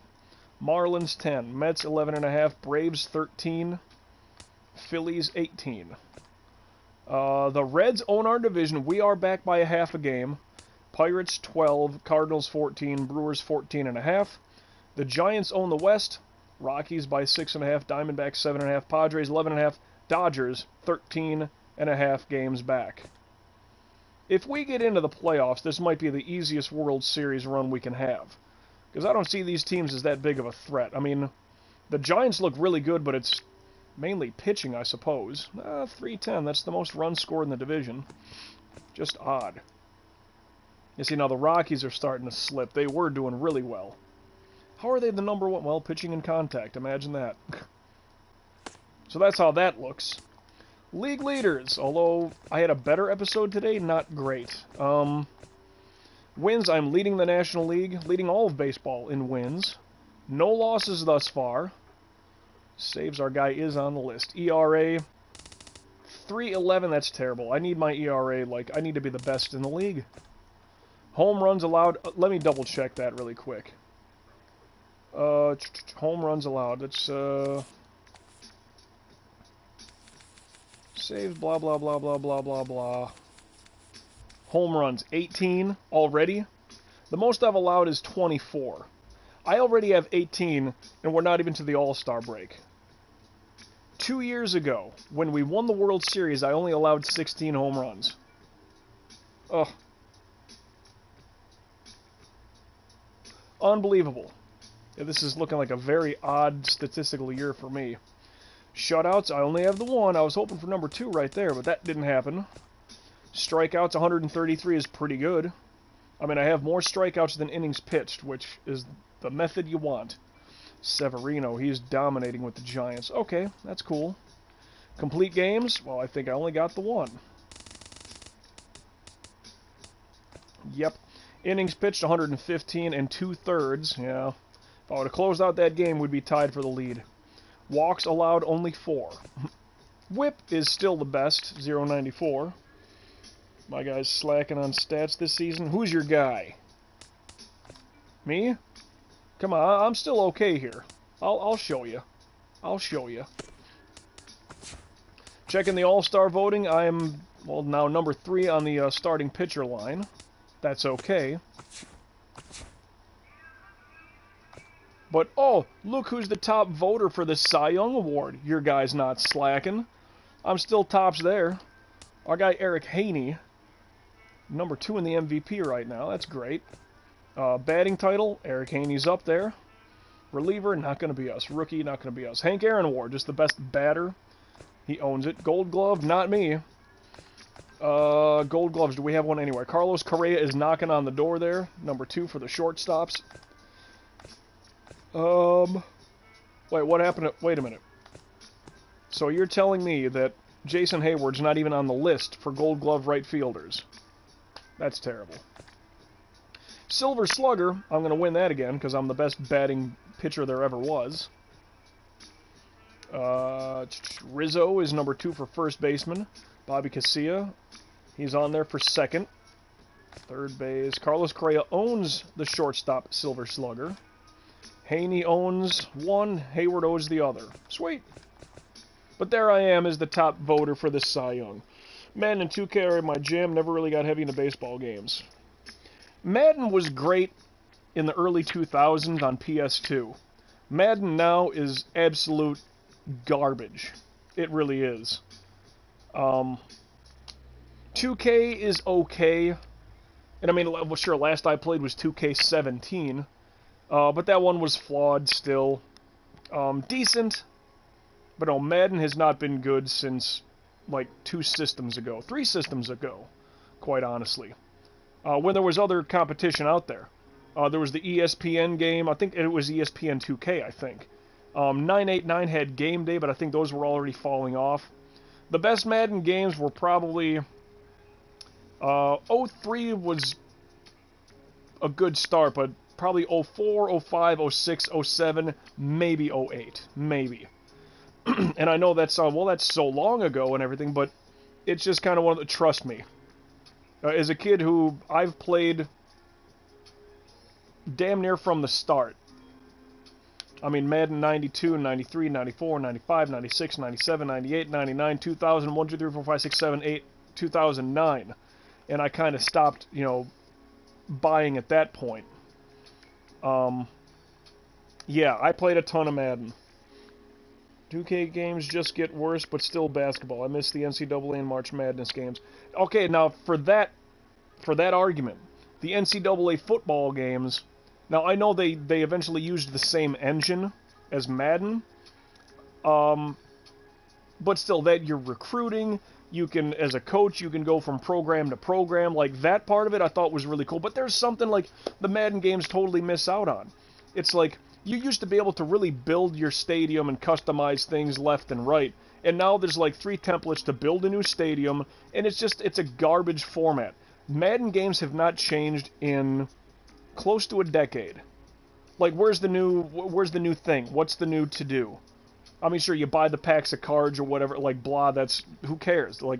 Marlins 10, Mets 11.5, Braves 13, Phillies 18. The Reds own our division. We are back by a half a game. Pirates 12, Cardinals 14, Brewers 14.5. The Giants own the West. Rockies by 6.5, Diamondbacks 7.5, Padres 11.5, Dodgers 13.5 games back. If we get into the playoffs, this might be the easiest World Series run we can have. Because I don't see these teams as that big of a threat. I mean, the Giants look really good, but it's mainly pitching, I suppose. 310, that's the most runs scored in the division. Just odd. You see, now the Rockies are starting to slip. They were doing really well. How are they the number one? Well, pitching in contact. Imagine that. So that's how that looks. League leaders. Although I had a better episode today, not great. Wins, I'm leading the National League. Leading all of baseball in wins. No losses thus far. Saves, our guy is on the list. ERA, 3.11. That's terrible. I need my ERA, I need to be the best in the league. Home runs allowed. Let me double check that really quick. Home runs allowed. It's, saves, blah, blah, blah, blah, blah, blah, blah. Home runs, 18 already. The most I've allowed is 24. I already have 18, and we're not even to the All-Star break. 2 years ago, when we won the World Series, I only allowed 16 home runs. Ugh. Unbelievable. Yeah, this is looking like a very odd statistical year for me. Shutouts, I only have the one. I was hoping for number 2 right there, but that didn't happen. Strikeouts, 133 is pretty good. I mean, I have more strikeouts than innings pitched, which is the method you want. Severino, he's dominating with the Giants. Okay, that's cool. Complete games, well, I think I only got the one. Yep. Innings pitched, 115 and 2/3. Yeah. If I would have closed out that game, we'd be tied for the lead. Walks allowed, only 4. Whip is still the best, 0.94. My guy's slacking on stats this season. Who's your guy? Me? Come on, I'm still okay here. I'll show you. I'll show you. Checking the All-Star voting, I am, well, now number 3 on the starting pitcher line. That's okay. But, oh, look who's the top voter for the Cy Young Award. Your guy's not slacking. I'm still tops there. Our guy Eric Haney, number 2 in the MVP right now. That's great. Batting title, Eric Haney's up there. Reliever, not going to be us. Rookie, not going to be us. Hank Aaron Award, just the best batter. He owns it. Gold Glove, not me. Gold Gloves, do we have one anywhere? Carlos Correa is knocking on the door there. Number 2 for the shortstops. Wait, what happened? Wait a minute. So you're telling me that Jason Hayward's not even on the list for Gold Glove right fielders? That's terrible. Silver Slugger, I'm going to win that again because I'm the best batting pitcher there ever was. Rizzo is number 2 for first baseman. Bobby Casilla, he's on there for second. Third base. Carlos Correa owns the shortstop Silver Slugger. Haney owns one, Hayward owns the other. Sweet. But there I am as the top voter for the Cy Young. Madden and 2K are my jam, never really got heavy into baseball games. Madden was great in the early 2000s on PS2. Madden now is absolute garbage. It really is. 2K is okay. And I mean, sure, last I played was 2K17. But that one was flawed still. Decent, but no, Madden has not been good since, like, 3 systems ago, quite honestly. When there was other competition out there. There was the ESPN game, I think it was ESPN 2K, I think. 989 had Game Day, but I think those were already falling off. The best Madden games were probably... 03 was a good start, but probably 04, 05, 06, 07, maybe 08. Maybe. And I know that's, well, that's so long ago and everything, but it's just kind of one of the... Trust me. As a kid who I've played damn near from the start. I mean, Madden 92, 93, 94, 95, 96, 97, 98, 99, 2000, 1, 2, 3, 4, 5, 6, 7, 8, 2009. And I kind of stopped, you know, buying at that point. Yeah, I played a ton of Madden. 2K games just get worse, but still basketball. I miss the NCAA and March Madness games. Okay, now for that argument, the NCAA football games. Now I know they eventually used the same engine as Madden, but still, that you're recruiting. You can, as a coach, you can go from program to program. Like, that part of it I thought was really cool. But there's something like the Madden games totally miss out on. It's like, you used to be able to really build your stadium and customize things left and right. And now there's like 3 templates to build a new stadium, and it's a garbage format. Madden games have not changed in close to a decade. Like, where's the new thing? What's the new to-do? I mean, sure, you buy the packs of cards or whatever, like, blah, that's, who cares? Like,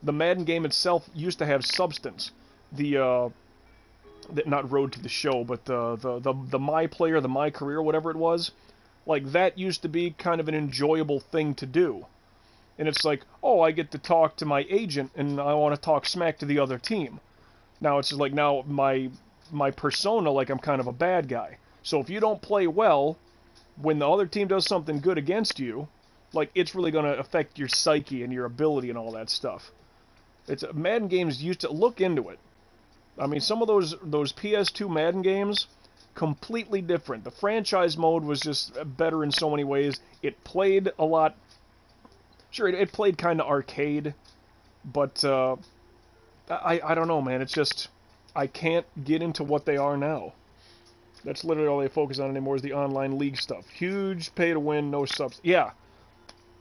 the Madden game itself used to have substance. Not Road to the Show, but the My Player, the My Career, whatever it was, like, that used to be kind of an enjoyable thing to do. And it's like, oh, I get to talk to my agent, and I want to talk smack to the other team. Now, it's just like, now, my persona, like, I'm kind of a bad guy. So if you don't play well, when the other team does something good against you, like, it's really going to affect your psyche and your ability and all that stuff. Madden games used to... Look into it. I mean, some of those PS2 Madden games, completely different. The franchise mode was just better in so many ways. It played a lot... Sure, it played kind of arcade, but I don't know, man. It's just... I can't get into what they are now. That's literally all they focus on anymore is the online league stuff. Huge pay to win, no subs. Yeah,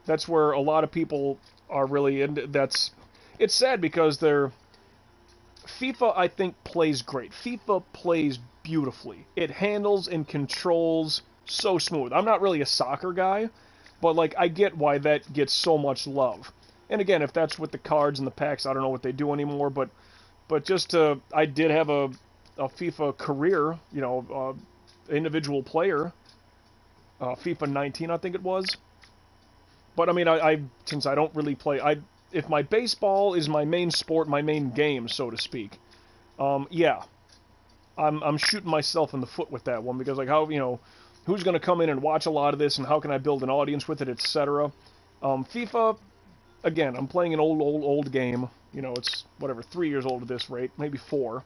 that's where a lot of people are really into. It's sad because FIFA, I think, plays great. FIFA plays beautifully. It handles and controls so smooth. I'm not really a soccer guy, but like I get why that gets so much love. And again, if that's with the cards and the packs, I don't know what they do anymore. But just I did have a FIFA career, you know, individual player, FIFA 19, I think it was. But I mean, I since I don't really play, if my baseball is my main sport, my main game, so to speak, yeah, I'm shooting myself in the foot with that one because like how, you know, who's going to come in and watch a lot of this and how can I build an audience with it, etc. FIFA, again, I'm playing an old game. You know, it's whatever 3 years old at this rate, maybe 4.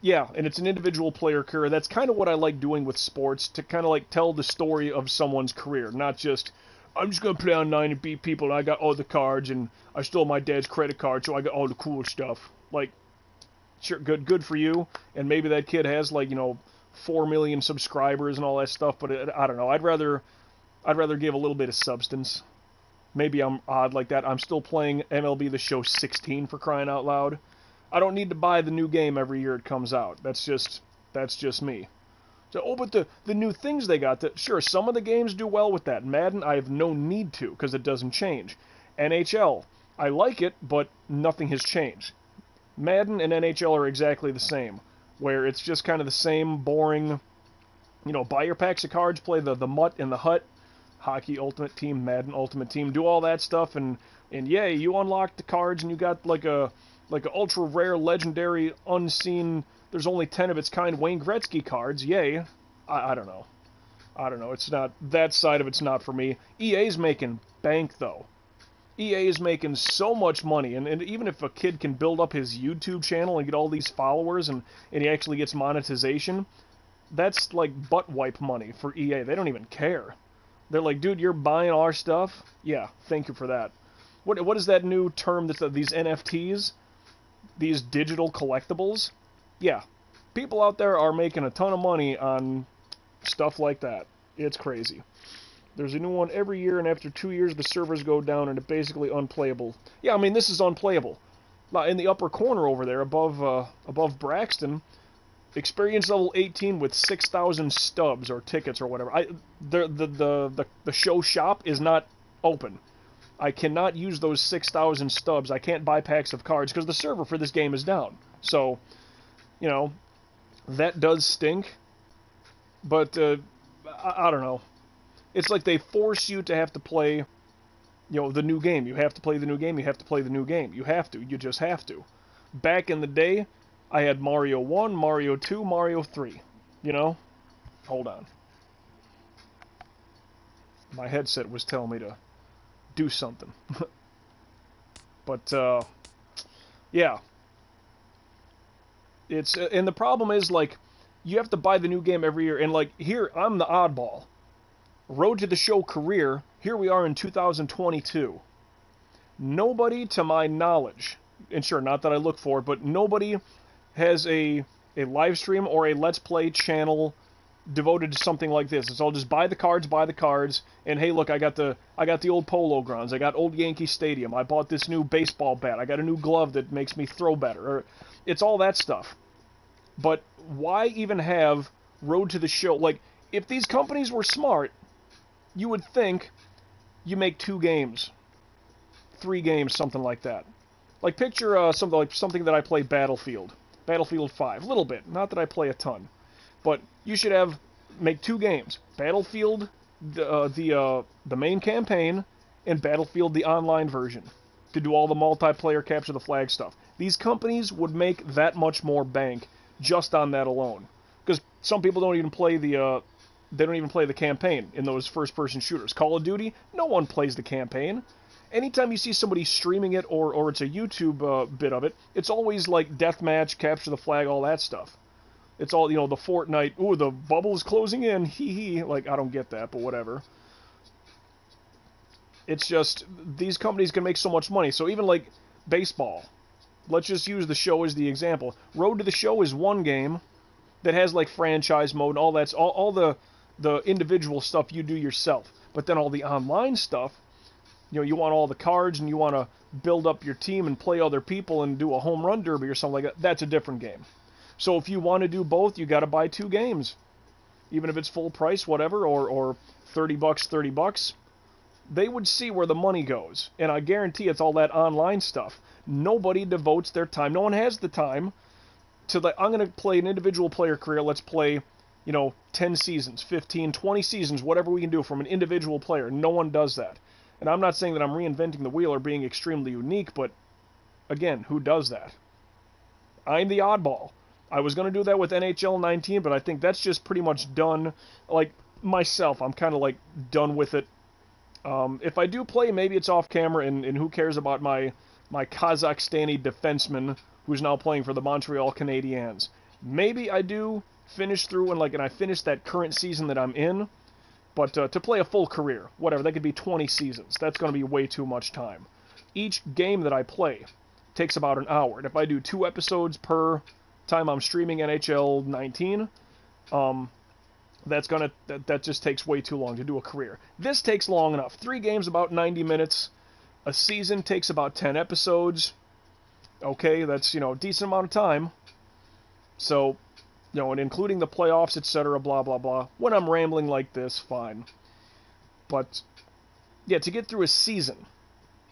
Yeah, and it's an individual player career. That's kind of what I like doing with sports, to kind of like tell the story of someone's career, not just, I'm just going to play online and beat people, and I got all the cards, and I stole my dad's credit card, so I got all the cool stuff. Like, sure, good for you, and maybe that kid has, like, you know, 4 million subscribers and all that stuff, but I don't know. I'd rather give a little bit of substance. Maybe I'm odd like that. I'm still playing MLB The Show 16 for crying out loud. I don't need to buy the new game every year it comes out. That's just me. So, but the new things they got, sure, some of the games do well with that. Madden, I have no need to, because it doesn't change. NHL, I like it, but nothing has changed. Madden and NHL are exactly the same, where it's just kind of the same boring, you know, buy your packs of cards, play the Mutt in the Hut, Hockey Ultimate Team, Madden Ultimate Team, do all that stuff, and yay, you unlock the cards, and you got like a ultra rare, legendary, unseen, there's only 10 of its kind Wayne Gretzky cards, yay. I don't know. It's not, that side of it's not for me. EA's making bank, though. EA is making so much money, and even if a kid can build up his YouTube channel and get all these followers, and he actually gets monetization, that's like butt wipe money for EA. They don't even care. They're like, dude, you're buying our stuff? Yeah, thank you for that. What is that new term that's these NFTs? These digital collectibles? Yeah. People out there are making a ton of money on stuff like that. It's crazy. There's a new one every year, and after 2 years, the servers go down, and it's basically unplayable. Yeah, I mean, this is unplayable. In the upper corner over there, above Braxton, experience level 18 with 6,000 stubs or tickets or whatever. The show shop is not open. I cannot use those 6,000 stubs. I can't buy packs of cards because the server for this game is down. So, you know, that does stink. But I don't know. It's like they force you to have to play, the new game. You have to play the new game. You have to play the new game. You have to. You just have to. Back in the day, I had Mario 1, Mario 2, Mario 3. Hold on. My headset was telling me to do something. But, yeah. And the problem is, like, you have to buy the new game every year. And, like, here, I'm the oddball. Road to the Show career, here we are in 2022. Nobody, to my knowledge, and sure, not that I look for, but nobody has a live stream or a Let's Play channel devoted to something like this. It's all just buy the cards, and hey, look, I got the old Polo Grounds, I got old Yankee Stadium, I bought this new baseball bat, I got a new glove that makes me throw better. Or it's all that stuff. But why even have Road to the Show? Like, if these companies were smart, you would think you make 2 games, 3 games, something like that. Like, picture something that I play, Battlefield 5, a little bit. Not that I play a ton, but you should make 2 games: Battlefield, the main campaign, and Battlefield, the online version, to do all the multiplayer capture the flag stuff. These companies would make that much more bank just on that alone, because some people don't even play the campaign in those first-person shooters. Call of Duty, no one plays the campaign. Anytime you see somebody streaming it or it's a YouTube bit of it, it's always like deathmatch, capture the flag, all that stuff. It's all, the Fortnite, ooh, the bubble is closing in, hee. Like, I don't get that, but whatever. It's just, these companies can make so much money. So even like baseball, let's just use the show as the example. Road to the Show is one game that has like franchise mode and all that, all the individual stuff you do yourself. But then all the online stuff, you want all the cards and you want to build up your team and play other people and do a home run derby or something like that. That's a different game. So if you want to do both, you got to buy 2 games. Even if it's full price, whatever, or $30. They would see where the money goes. And I guarantee it's all that online stuff. Nobody devotes their time. No one has the time to, like, I'm going to play an individual player career. Let's play, 10 seasons, 15, 20 seasons, whatever we can do from an individual player. No one does that. And I'm not saying that I'm reinventing the wheel or being extremely unique, but, again, who does that? I'm the oddball. I was going to do that with NHL 19, but I think that's just pretty much done. Like, myself, I'm kind of, like, done with it. If I do play, maybe it's off camera, and who cares about my Kazakhstani defenseman who's now playing for the Montreal Canadiens. Maybe I do finish through and I finish that current season that I'm in. But to play a full career, whatever, that could be 20 seasons. That's going to be way too much time. Each game that I play takes about an hour. And if I do 2 episodes per time I'm streaming NHL 19, that just takes way too long to do a career. This takes long enough. 3 games, about 90 minutes. A season takes about 10 episodes. Okay, that's, a decent amount of time. So, and including the playoffs, etc., blah, blah, blah. When I'm rambling like this, fine. But, yeah, to get through a season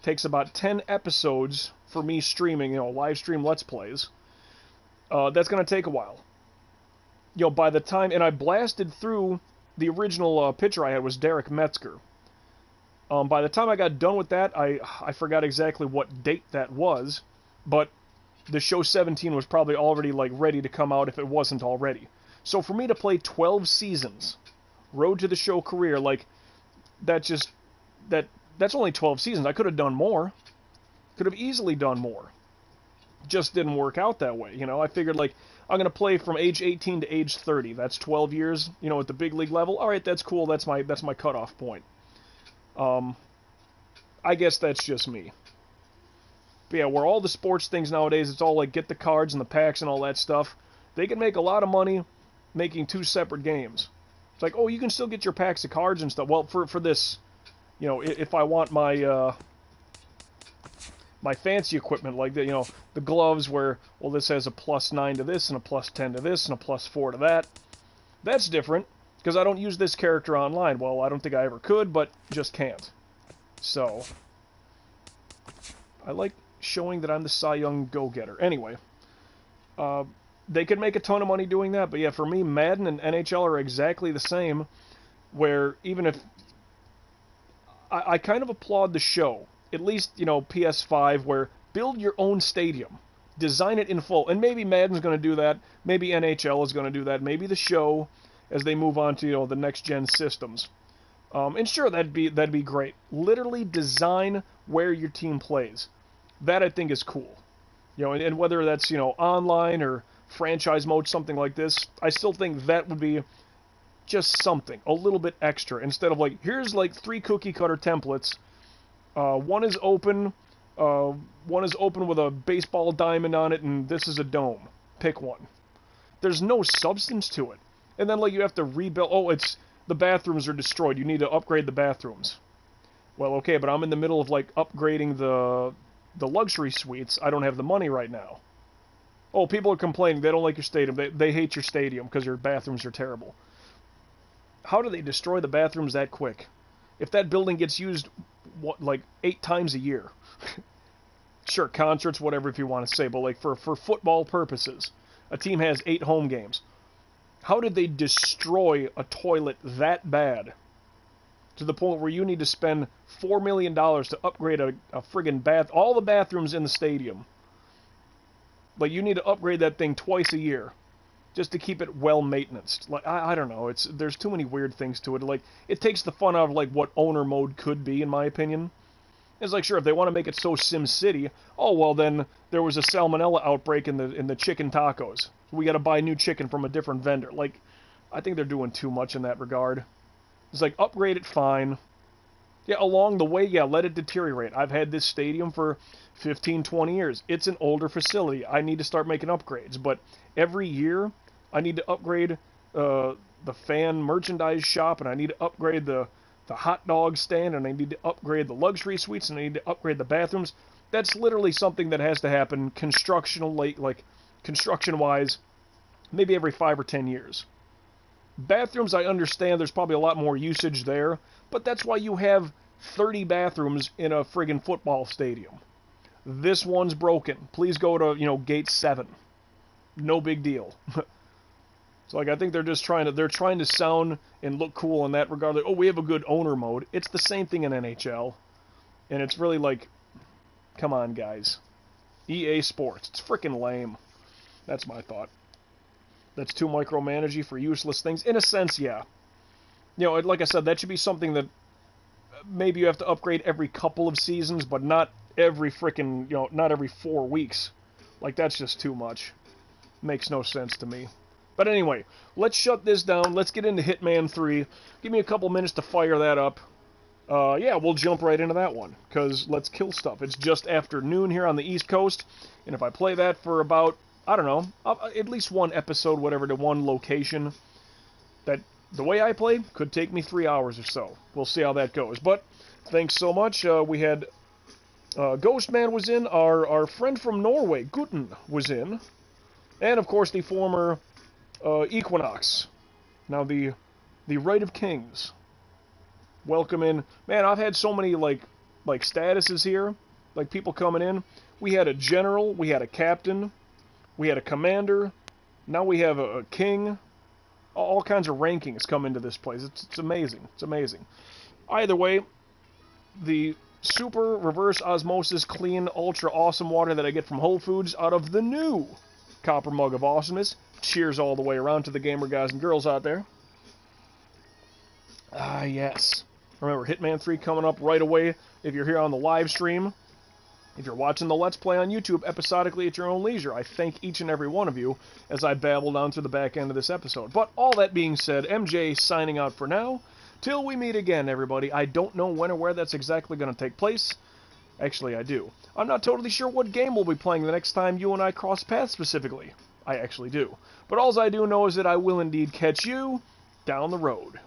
takes about 10 episodes for me streaming, live stream Let's Plays. That's going to take a while. By the time, and I blasted through the original pitcher I had was Derek Metzger. By the time I got done with that, I forgot exactly what date that was, but the show 17 was probably already ready to come out if it wasn't already. So for me to play 12 seasons, Road to the Show career, that's only 12 seasons. I could have done more. Could have easily done more. Just didn't work out that way. You know, I figured, like, I'm going to play from age 18 to age 30. That's 12 years, you know, at the big league level. All right, that's cool. That's my cutoff point. I guess that's just me. But yeah, where all the sports things nowadays, it's all like get the cards and the packs and all that stuff. They can make a lot of money making two separate games. It's like, oh, you can still get your packs of cards and stuff. Well, for this, you know, if I want my my fancy equipment, like the, you know, the gloves where, well, this has a +9 to this and a +10 to this and a +4 to that. That's different, because I don't use this character online. Well, I don't think I ever could, but just can't. So, I like showing that I'm the Cy Young go-getter. Anyway, they could make a ton of money doing that, but yeah, for me, Madden and NHL are exactly the same, where even if... I kind of applaud the show, at least, you know, PS5, where build your own stadium. Design it in full. And maybe Madden's going to do that. Maybe NHL is going to do that. Maybe the show, as they move on to, you know, the next-gen systems. And sure, that'd be great. Literally design where your team plays. That, I think, is cool. You know, and whether that's, you know, online or franchise mode, something like this, I still think that would be just something, a little bit extra, instead of, like, here's, like, 3 cookie-cutter templates. One is open with a baseball diamond on it, and this is a dome. Pick one. There's no substance to it. And then, like, you have to rebuild. Oh, it's the bathrooms are destroyed. You need to upgrade the bathrooms. Well, okay, but I'm in the middle of, like, upgrading the luxury suites. I don't have the money right now. Oh, people are complaining. They don't like your stadium. They hate your stadium because your bathrooms are terrible. How do they destroy the bathrooms that quick? If that building gets used, what, like 8 times a year? Sure, concerts, whatever, if you want to say, but like for football purposes, a team has 8 home games. How did they destroy a toilet that bad? To the point where you need to spend $4 million to upgrade a friggin' bath, all the bathrooms in the stadium. Like, you need to upgrade that thing twice a year, just to keep it well maintained. Like, I don't know, there's too many weird things to it. Like, it takes the fun out of, like, what owner mode could be, in my opinion. It's like, sure, if they want to make it so SimCity, oh, well, then there was a salmonella outbreak in the chicken tacos. We got to buy new chicken from a different vendor. Like, I think they're doing too much in that regard. It's like, upgrade it, fine. Yeah, along the way, yeah, let it deteriorate. I've had this stadium for 15, 20 years. It's an older facility. I need to start making upgrades. But every year, I need to upgrade the fan merchandise shop, and I need to upgrade the hot dog stand, and I need to upgrade the luxury suites, and I need to upgrade the bathrooms. That's literally something that has to happen construction-wise, maybe every 5 or 10 years. Bathrooms, I understand there's probably a lot more usage there, but that's why you have 30 bathrooms in a friggin' football stadium. This one's broken. Please go to, you know, gate 7. No big deal. So, like, I think they're just trying to sound and look cool in that regard. Like, oh, we have a good owner mode. It's the same thing in NHL. And it's really like, come on, guys. EA Sports. It's freaking lame. That's my thought. That's too micromanagey for useless things. In a sense, yeah. You know, like I said, that should be something that maybe you have to upgrade every couple of seasons, but not every freaking, you know, not every 4 weeks. Like, that's just too much. Makes no sense to me. But anyway, let's shut this down. Let's get into Hitman 3. Give me a couple minutes to fire that up. Yeah, we'll jump right into that one, because let's kill stuff. It's just after noon here on the East Coast, and if I play that for about, I don't know, at least one episode, whatever, to one location, that the way I play could take me 3 hours or so. We'll see how that goes. But thanks so much. We had Ghostman was in, our friend from Norway, Guten, was in, and of course the former Equinox, now the Right of Kings. Welcome in. Man, I've had so many like statuses here, like people coming in. We had a general, we had a captain, we had a commander, now we have a king. All kinds of rankings come into this place. It's amazing. It's amazing. Either way, the super reverse osmosis clean ultra awesome water that I get from Whole Foods out of the new Copper Mug of Awesomeness. Cheers all the way around to the gamer guys and girls out there. Yes. Remember, Hitman 3 coming up right away if you're here on the live stream. If you're watching the Let's Play on YouTube episodically at your own leisure, I thank each and every one of you as I babble down through the back end of this episode. But all that being said, MJ signing out for now. Till we meet again, everybody. I don't know when or where that's exactly going to take place. Actually, I do. I'm not totally sure what game we'll be playing the next time you and I cross paths specifically. I actually do. But all I do know is that I will indeed catch you down the road.